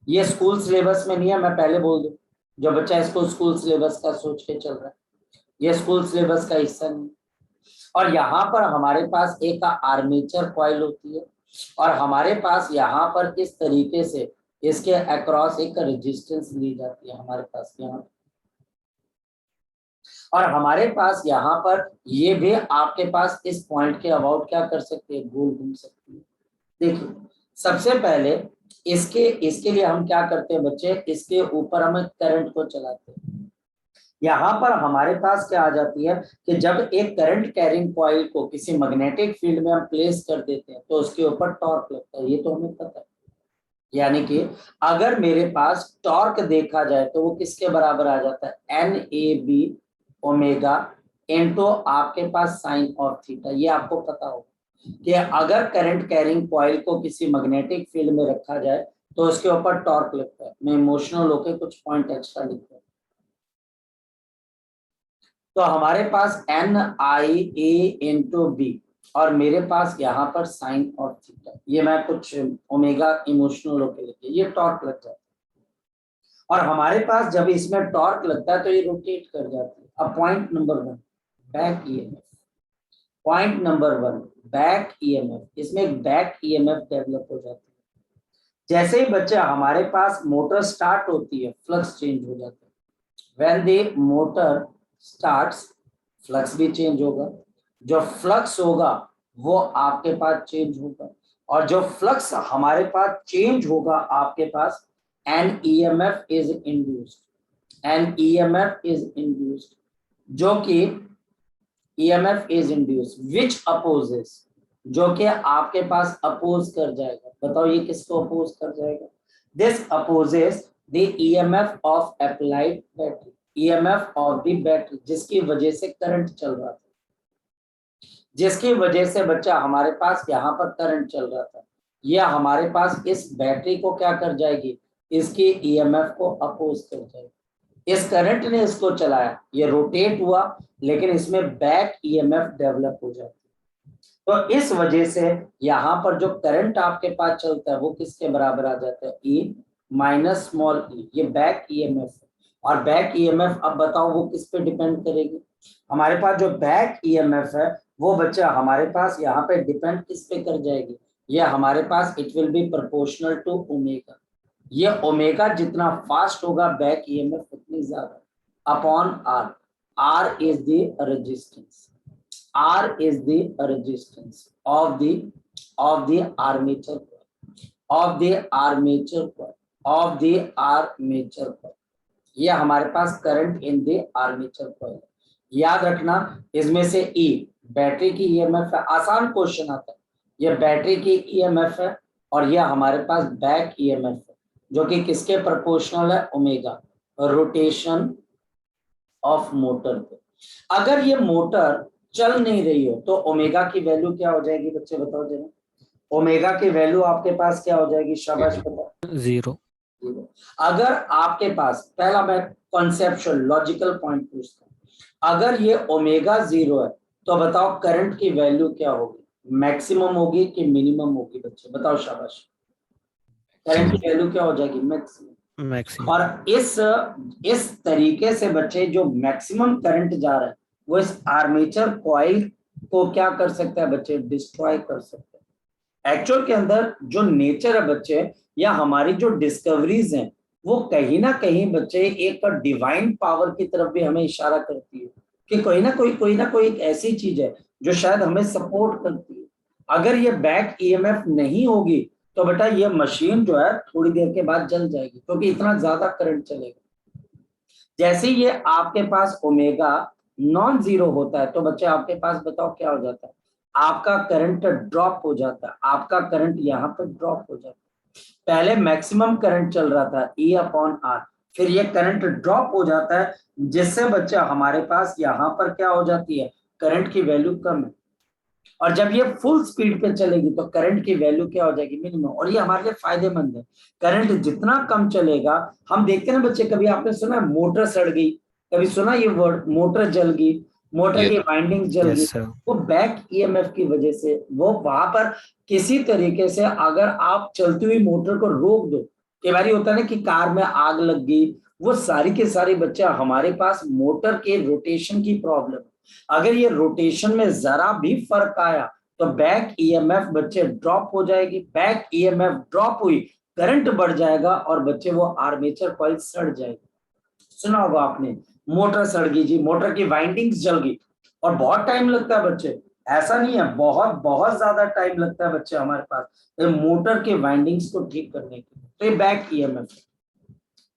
ये स्कूल सिलेबस में नहीं है, मैं पहले बोल दूं, जो बच्चा इसको स्कूल सिलेबस का सोच के चल रहा है, ये स्कूल सिलेबस का हिस्सा नहीं। और यहाँ पर हमारे पास एक आर्मेचर कॉइल होती है, और हमारे पास यहाँ पर इस तरीके से इसके अक्रॉस एक रेजिस्टेंस ली जाती है हमारे पास यहाँ, और हमारे पास यहाँ पर ये भी आपके पास इस पॉइंट के अबाउट क्या कर सकते हैं, गोल घूम सकती है। देखिए सबसे पहले इसके लिए हम क्या करते हैं बच्चे, इसके ऊपर हम करंट को चलाते हैं। यहाँ पर हमारे पास क्या आ जाती है कि जब एक करंट कैरिंग कॉइल को किसी मैग्नेटिक फील्ड में हम प्लेस कर देते हैं तो उसके ऊपर टॉर्क लगता है, ये तो हमें पता है। यानी कि अगर मेरे पास टॉर्क देखा जाए तो वो किसके बराबर आ जाता है, NAB ओमेगा इनटू आपके पास साइन ऑफ थीटा। ये आपको पता होगा कि अगर करंट कैरिंग कॉइल को किसी मैग्नेटिक फील्ड में रखा जाए तो उसके ऊपर टॉर्क लगता है। मैं इमोशनल होकर कुछ पॉइंट एक्स्ट्रा लिखता हूं, तो हमारे पास NIA इंटू बी, और मेरे पास यहाँ पर साइन ऑफ थीटा, ये मैं कुछ ओमेगा इमोशनल होकर लिखे, ये टॉर्क लग जाता है। और हमारे पास जब इसमें टॉर्क लगता है तो ये रोटेट कर जाती है। अब point number 1 back EMF, point number 1 back EMF, इसमें एक बैक ईएमएफ डेवलप हो जाती है। जैसे ही बच्चा हमारे पास मोटर स्टार्ट होती है फ्लक्स चेंज हो जाता है। When the motor starts flux भी चेंज होगा, जो फ्लक्स होगा वो आपके पास चेंज होगा, और जो फ्लक्स हमारे पास चेंज होगा आपके पास an EMF is induced, an EMF is induced, जो कि EMF is induced which opposes, जो कि आपके पास अपोज कर जाएगा। बताओ ये किसको अपोज कर जाएगा, this opposes the EMF of applied battery, EMF of the battery, जिसकी वजह से करंट चल रहा था, जिसकी वजह से बच्चा हमारे पास यहाँ पर करंट चल रहा था, यह हमारे पास इस बैटरी को क्या कर जाएगी, इसकी ईएमएफ को अपोज कर जाएगी। इस करंट ने इसको चलाया, ये रोटेट हुआ, लेकिन इसमें बैक ईएमएफ डेवलप हो जाती है। तो इस वजह से यहाँ पर जो करंट आपके पास चलता है वो किसके बराबर आ जाता है, E माइनस स्मॉल e, ये बैक ईएमएफ है। और बैक ईएमएफ अब बताओ वो किस पे डिपेंड करेगी, हमारे पास जो बैक ईएमएफ है वो बच्चा हमारे पास यहाँ पे डिपेंड किस पे कर जाएगी, ये हमारे पास it will be proportional to omega. ये ओमेगा जितना फास्ट होगा बैक ईएमएफ उतनी ज्यादा upon R. R is the resistance, R is the resistance of the armature of the armature of the armature. ये हमारे पास current in the armature coil. याद रखना इसमें से ई बैटरी की ईएमएफ है, आसान क्वेश्चन आता है। ये बैटरी की ईएमएफ है और ये हमारे पास बैक ईएमएफ है जो कि किसके प्रोपोर्शनल है, ओमेगा, रोटेशन ऑफ मोटर पे। अगर ये मोटर चल नहीं रही हो तो ओमेगा की वैल्यू क्या हो जाएगी बच्चे, बताओ जरा। ओमेगा की वैल्यू आपके पास क्या हो जाएगी, शाबाश बताओ। 0. अगर आपके पास, पहला मैं कॉन्सेप्चुअल लॉजिकल पॉइंट पूछता हूं, अगर ये ओमेगा 0 है तो बताओ करंट की वैल्यू क्या होगी, मैक्सिमम होगी कि मिनिमम होगी बच्चे, बताओ शाबाश। करंट की वैल्यू क्या हो जाएगी, मैक्सिमम। Maximum. और इस तरीके से बच्चे जो मैक्सिमम करंट जा रहा है वो इस आर्मेचर कॉइल को क्या कर सकता है बच्चे, डिस्ट्रॉय कर सकता है। एक्चुअल के अंदर जो नेचर है बच्चे या हमारी जो डिस्कवरीज हैं वो कहीं ना कहीं बच्चे एक डिवाइन पावर की तरफ भी हमें इशारा करती है कि कोई ना कोई एक ऐसी चीज है जो शायद हमें सपोर्ट करती है। अगर ये बैक ईएमएफ नहीं होगी तो बेटा ये मशीन जो है थोड़ी देर के बाद जल जाएगी क्योंकि इतना ज्यादा करंट चलेगा। जैसे ये आपके पास ओमेगा नॉन जीरो होता है तो बच्चे आपके पास बताओ क्या हो जाता है, आपका करंट ड्रॉप हो जाता है, आपका करंट यहाँ पर ड्रॉप हो जाता है। पहले मैक्सिमम करंट चल रहा था E अपॉन आर, फिर ये करंट ड्रॉप हो जाता है जिससे बच्चा हमारे पास यहाँ पर क्या हो जाती है, करंट की वैल्यू कम है। और जब ये फुल स्पीड पे चलेगी तो करंट की वैल्यू क्या हो जाएगी, मिनिमम। और ये हमारे लिए फायदेमंद है। करंट जितना कम चलेगा, हम देखते हैं ना बच्चे, कभी आपने सुना मोटर सड़ गई, कभी सुना ये वर्ड मोटर जल गई, मोटर की वाइंडिंग जल गई, Yes, sir. वो बैक ईएमएफ की वजह से। वो वहां पर किसी तरीके से अगर आप चलती हुई मोटर को रोक दो, कई बार होता है ना कि कार में आग लग गई, वो सारी के सारे बच्चा हमारे पास मोटर के रोटेशन की प्रॉब्लम। अगर ये रोटेशन में जरा भी फर्क आया तो बैक ईएमएफ बच्चे ड्रॉप हो जाएगी। बैक ईएमएफ ड्रॉप हुई, करंट बढ़ जाएगा और बच्चे वो आर्मेचर कॉइल सड़ जाएगी। सुना होगा आपने, मोटर सड़ गई जी, मोटर की वाइंडिंग्स जल गई। और बहुत टाइम लगता है बच्चे, ऐसा नहीं है, बहुत बहुत ज्यादा टाइम लगता है बच्चे हमारे पास मोटर के वाइंडिंग्स को ठीक करने के लिए। तो ये बैक ईएमएफ।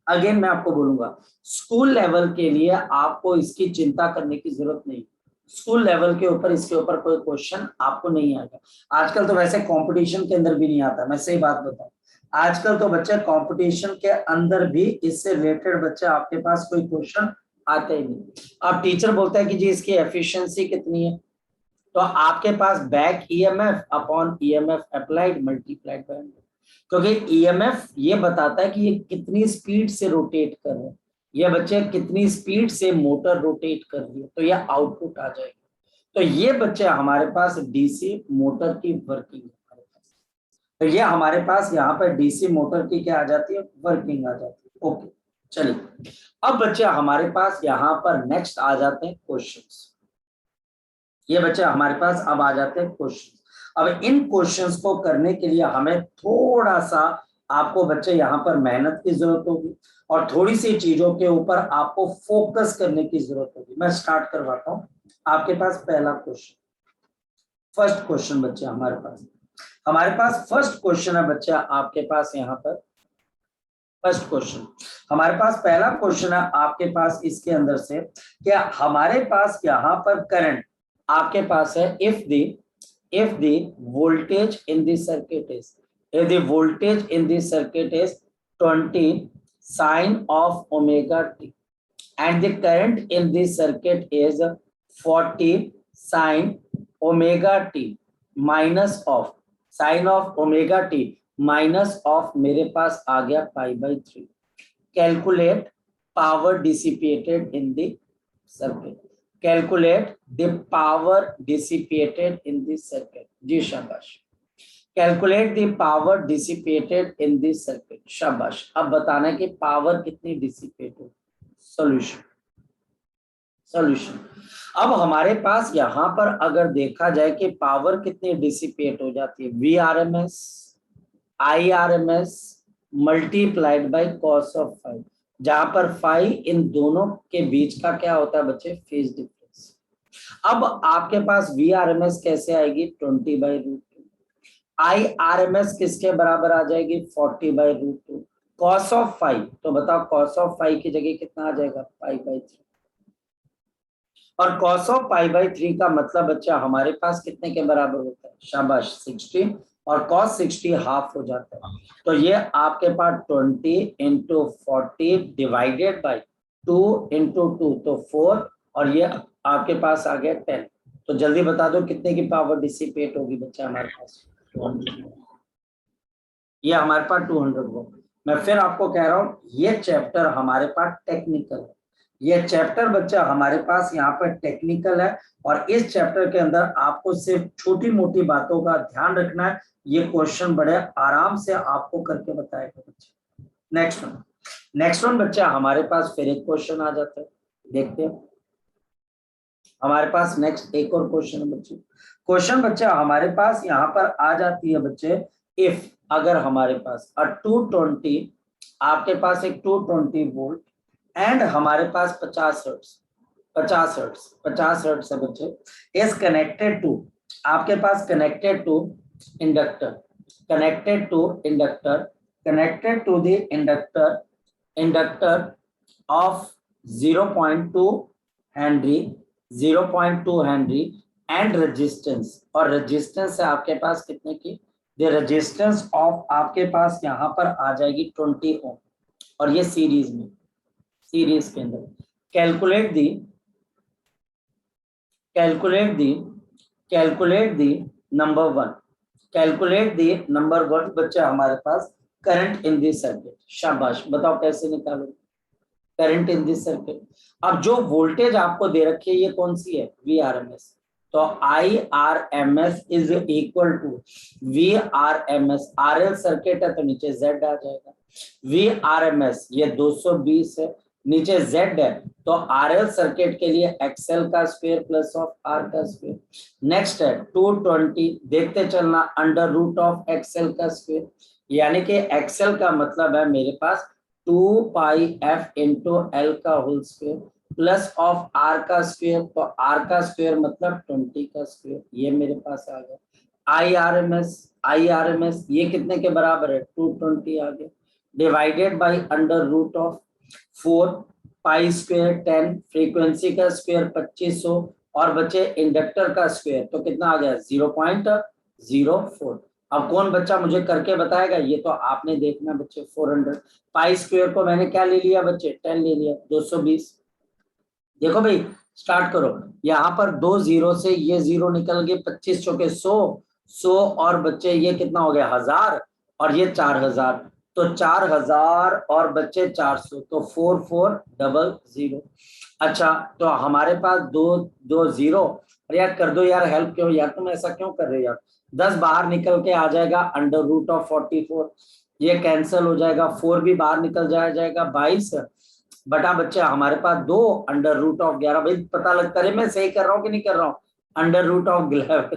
अगेन मैं आपको बोलूंगा, स्कूल लेवल के लिए आपको इसकी चिंता करने की जरूरत नहीं। स्कूल लेवल के ऊपर इसके ऊपर कोई क्वेश्चन आपको नहीं आएगा। आजकल तो वैसे कंपटीशन के अंदर भी नहीं आता, मैं सही बात बताऊं। आजकल तो बच्चे कंपटीशन के अंदर भी इससे रिलेटेड बच्चे आपके पास कोई क्वेश्चन आते ही नहीं। अब टीचर बोलता है कि जी इसकी एफिशिएंसी कितनी है, तो आपके पास back EMF upon EMF applied multiplied by 100, क्योंकि ईएमएफ ये बताता है कि ये कितनी स्पीड से रोटेट कर रहे हैं, ये बच्चे कितनी स्पीड से मोटर रोटेट कर रही है, तो ये आउटपुट आ जाएगा। तो ये बच्चे हमारे पास डीसी मोटर की वर्किंग है। तो ये हमारे पास यहाँ पर डीसी मोटर की क्या आ जाती है, वर्किंग आ जाती है। ओके चलिए, अब बच्चे हमारे पास यहाँ पर नेक्स्ट आ जाते हैं क्वेश्चंस। ये बच्चे हमारे पास अब आ जाते हैं क्वेश्चन। अब इन क्वेश्चंस को करने के लिए हमें थोड़ा सा आपको बच्चे यहाँ पर मेहनत की जरूरत होगी और थोड़ी सी चीजों के ऊपर आपको फोकस करने की जरूरत होगी। मैं स्टार्ट करवाता हूँ आपके पास पहला क्वेश्चन। फर्स्ट क्वेश्चन बच्चे हमारे पास फर्स्ट क्वेश्चन है बच्चा आपके पास यहाँ पर। फर्स्ट क्वेश्चन हमारे पास पहला क्वेश्चन है आपके पास इसके अंदर से, क्या हमारे पास यहाँ पर करंट आपके पास है, if the voltage in the circuit is 20 sine of omega t and the current in the circuit is 40 sine omega t minus of sine of omega t minus of मेरे पास आ गया pi/3। Calculate power dissipated in the circuit। Calculate the power dissipated in the circuit। जी शाबाश। Calculate the power dissipated in the circuit। शाबाश। अब बताना है कि power कितनी dissipate हो। सॉल्यूशन अब हमारे पास यहाँ पर अगर देखा जाए कि पावर कितनी डिसिपेट हो जाती है, VRMS, IRMS, multiplied by cos of phi, जहां पर फाई इन दोनों के बीच का क्या होता है बच्चे, फेज डिफरेंस। अब आपके पास वी आर एम एस कैसे आएगी, 20/√2। आई आर एम एस किसके बराबर आ जाएगी, 40/√2। कॉस ऑफ फाई, तो बताओ कॉस ऑफ फाई की जगह कितना आ जाएगा, पाई/3। और cos ऑफ पाई/3 का मतलब बच्चा हमारे पास कितने के बराबर होता है, शाबाश 60, और cos 60 हाफ हो जाता है। तो ये आपके पास 20 × 40 डिवाइडेड बाई 2 × 2 तो 4, और ये आपके पास आ गया 10। तो जल्दी बता दो कितने की पावर डिसिपेट होगी बच्चा हमारे पास, 200। ये हमारे पास 200 हो। मैं फिर आपको कह रहा हूं ये चैप्टर हमारे पास टेक्निकल है, ये चैप्टर बच्चा हमारे पास यहाँ पर टेक्निकल है, और इस चैप्टर के अंदर आपको सिर्फ छोटी मोटी बातों का ध्यान रखना है। ये क्वेश्चन बड़े आराम से आपको करके बताएगा बच्चा। नेक्स्ट वन बच्चा हमारे पास फिर एक क्वेश्चन आ जाता है, देखते हैं हमारे पास नेक्स्ट एक और क्वेश्चन है बच्चे। क्वेश्चन बच्चा हमारे पास यहाँ पर आ जाती है बच्चे, इफ अगर हमारे पास 220, आपके पास एक 220 वोल्ट एंड हमारे पास 50 हर्ट्ज है बच्चे, इज कनेक्टेड टू, आपके पास connected to inductor, connected to the inductor of 0.2 henry, 0.2 henry and resistance, और रेजिस्टेंस है आपके पास कितने की, द रेजिस्टेंस ऑफ आपके पास यहाँ पर आ जाएगी 20 ओम, और ये सीरीज के अंदर। कैलकुलेट दी नंबर वन बच्चा हमारे पास करंट इन दिस सर्किट। शाबाश, बताओ कैसे निकालोगे करंट इन दिस सर्किट। अब जो वोल्टेज आपको दे रखी है ये कौन सी है, वी आर एम एस, तो I R M S is equal to V R M S, R L circuit है तो नीचे जेड आ जाएगा, वी आर एम एस ये 220 है, नीचे जेड है, तो आर एल सर्किट के लिए एक्सएल का स्क्वायर प्लस ऑफ आर का स्क्वायर। नेक्स्ट है 220, देखते चलना, अंडर रूट ऑफ एक्सएल का स्क्वायर, यानी कि एक्सएल का मतलब है मेरे पास 2 पाई एफ इंटू एल का whole square plus of R का स्क्वायर, तो आर का स्क्वायर मतलब 20 का स्क्वायर, ये मेरे पास आ गया। आई आर एम एस ये कितने के बराबर है, 220 आ गया, divided by under root of 4 pi square 10, frequency का स्क्वायर 2500, और बचे इंडक्टर का स्क्वायर, तो कितना आ गया 0.04। अब कौन बच्चा मुझे करके बताएगा, ये तो आपने देखना बच्चे। 400 पाई स्क्वायर को मैंने क्या ले लिया बच्चे, 10 ले लिया, 220। देखो भाई स्टार्ट करो, यहाँ पर 2 0 से ये 0 निकल गए, 25 चौके 100 और बच्चे ये कितना हो गया 1000, और ये 4000, तो 4000 और बच्चे 400, तो 4400। अच्छा तो हमारे पास 2 0, अरे यार कर दो यार, हेल्प क्यों यार, तुम ऐसा क्यों कर रहे हो यार। 10 बाहर निकल के आ जाएगा अंडर रूट ऑफ 44, ये कैंसिल हो जाएगा, 4 भी बाहर निकल जाएगा 22 बटा बच्चा हमारे पास 2 अंडर रूट ऑफ 11। भाई पता लगता है मैं सही कर रहा हूँ कि नहीं कर रहा हूँ, अंडर रूट ऑफ 11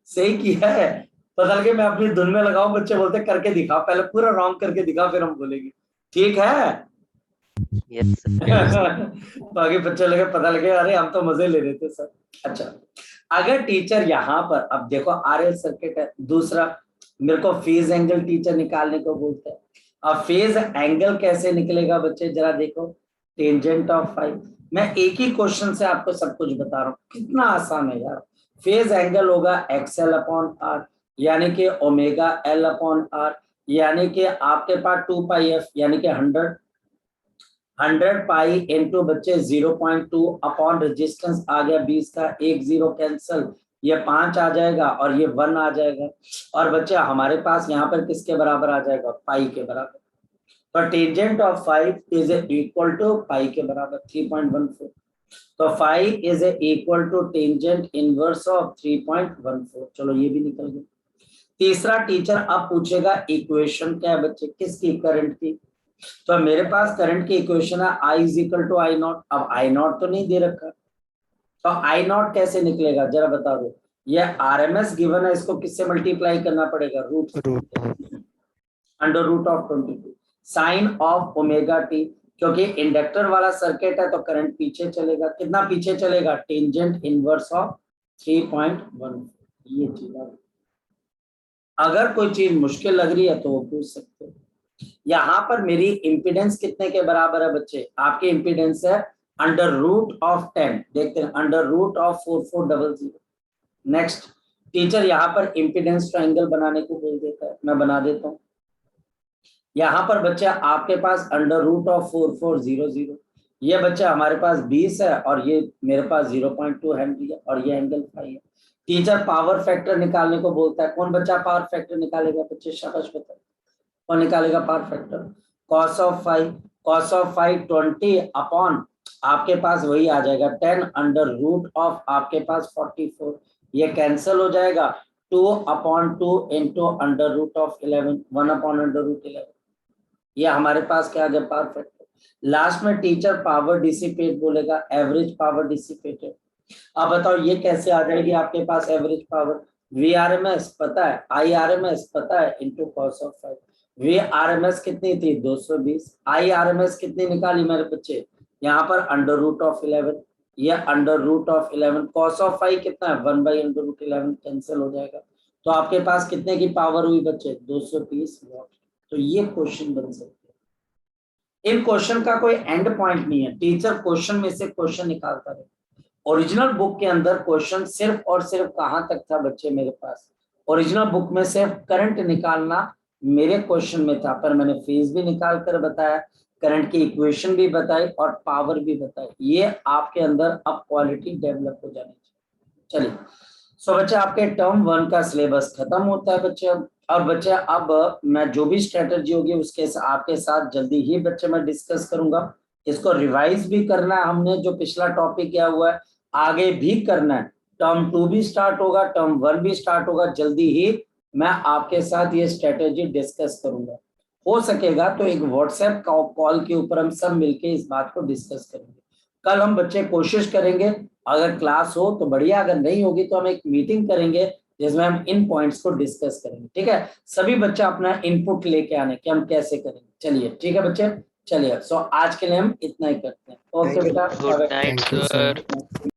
सही किया है, पता लगे मैं अपनी धुन में लगाऊं, बच्चे बोलते करके दिखा, पहले पूरा रॉन्ग करके दिखा फिर हम बोलेंगे ठीक है। तो आगे बच्चे लगे पता लगे अरे हम तो मजे ले रहे थे सर। अच्छा अगर टीचर यहाँ पर, अब देखो आरएल सर्किट है, दूसरा मेरे को फेज एंगल टीचर निकालने को बोलते हैं। अब फेज एंगल कैसे निकलेगा बच्चे जरा देखो, टेंजेंट ऑफ फाई, मैं एक ही क्वेश्चन से आपको सब कुछ बता रहा हूँ, कितना आसान है यार। फेज एंगल होगा एक्सएल अपॉन आर, यानी कि ओमेगा एल अपॉन आर, यानी कि आपके पास 2 पाई एफ, यानी कि 100 पाई इंटू बच्चे 0.2 अपॉन रेजिस्टेंस आ गया 20 का, 1 0 कैंसल, ये 5 आ जाएगा और ये 1 आ जाएगा, और बच्चे हमारे पास यहाँ पर किसके बराबर आ जाएगा, पाई के बराबर। तो tangent of 5 is equal to pi के बराबर 3.14, तो 5 is equal to tangent inverse of 3.14। चलो ये भी निकल गया। तीसरा टीचर अब पूछेगा इक्वेशन क्या है बच्चे, किसकी, करंट की। तो मेरे पास करंट की इक्वेशन है I is equal to I naught, अब आई नॉट तो नहीं दे रखा, तो आई नॉट कैसे निकलेगा जरा बता दो। ये आरएमएस गिवन है, इसको किससे मल्टीप्लाई करना पड़ेगा, root. Under root of 22 sine of omega T, क्योंकि इंडक्टर वाला सर्किट है तो करंट पीछे चलेगा, कितना पीछे चलेगा, टेंजेंट इनवर्स ऑफ 3.1। ये चीज है। अगर कोई चीज मुश्किल लग रही है तो वो पूछ सकते हो। यहाँ पर मेरी इंपीडेंस कितने के बराबर है बच्चे, आपकी इंपीडेंस है अंडर रूट ऑफ 10, देखते हैं under root of 4400। Next, teacher यहाँ पर इंपीडेंस ट्रायंगल बनाने को बोल देता है, मैं बना देता हूँ। यहाँ पर बच्चा आपके पास अंडर रूट ऑफ 4400, ये बच्चा हमारे पास 20 है और ये मेरे पास 0.2 हेनरी है और ये एंगल फाई है। टीचर पावर फैक्टर निकालने को बोलता है, कौन बच्चा पावर फैक्टर निकालेगा बच्चे, शाबाश बताओ कौन निकालेगा power factor. cos of 5 20 upon आपके पास वही आ जाएगा 10 अंडर रूट ऑफ आपके पास 44, ये कैंसिल हो जाएगा 2/2 इंटू अंडर रूट ऑफ 11 1/√11, ये हमारे पास क्या आ गया पावर फैक्टर। लास्ट में टीचर पावर डिसिपेट बोलेगा, एवरेज पावर डिसिपेटेड। अब बताओ ये कैसे आ जाएगी आपके पास एवरेज पावर, VRMS पता है, IRMS पता है, इंटू cos ऑफ 5। VRMS कितनी थी 220, IRMS कितनी निकाली मेरे बच्चे, यहाँ पर अंडर रूट ऑफ 11, ये under root of 11, cos of 5 कितना है 1/√11, कैंसिल हो जाएगा, तो आपके पास कितने की पावर हुई बच्चे 230 वाट। तो ये क्वेश्चन बन सकते हैं। इन क्वेश्चन का कोई एंड पॉइंट नहीं है, टीचर क्वेश्चन में से क्वेश्चन निकालता रहे। ओरिजिनल बुक के अंदर क्वेश्चन सिर्फ और सिर्फ कहां तक था बच्चे मेरे पास, ओरिजिनल बुक में सिर्फ करंट निकालना मेरे क्वेश्चन में था, पर मैंने फेज भी निकाल कर बताया, करंट की इक्वेशन भी बताई और पावर भी बताई। ये आपके अंदर अब क्वालिटी डेवलप हो जानी चाहिए। चलिए सो बच्चे आपके टर्म 1 का सिलेबस खत्म होता है बच्चे अब, और बच्चे अब मैं जो भी स्ट्रेटजी होगी उसके आपके साथ जल्दी ही बच्चे मैं डिस्कस करूंगा। इसको रिवाइज भी करना है हमने, जो पिछला टॉपिक क्या हुआ है आगे भी करना है। टर्म 2 भी स्टार्ट होगा, टर्म 1 भी स्टार्ट होगा, जल्दी ही मैं आपके साथ ये स्ट्रेटेजी डिस्कस करूंगा। हो सकेगा तो एक व्हाट्सएप कॉल के ऊपर हम सब मिलके इस बात को डिस्कस करेंगे। कल हम बच्चे कोशिश करेंगे, अगर क्लास हो तो बढ़िया, अगर नहीं होगी तो हम एक मीटिंग करेंगे जिसमें हम इन पॉइंट्स को डिस्कस करेंगे। ठीक है, सभी बच्चे अपना इनपुट लेके आने कि हम कैसे करेंगे। चलिए ठीक है बच्चे, चलिए सो आज के लिए हम इतना ही करते हैं। ओके बेटा, Thank you, sir.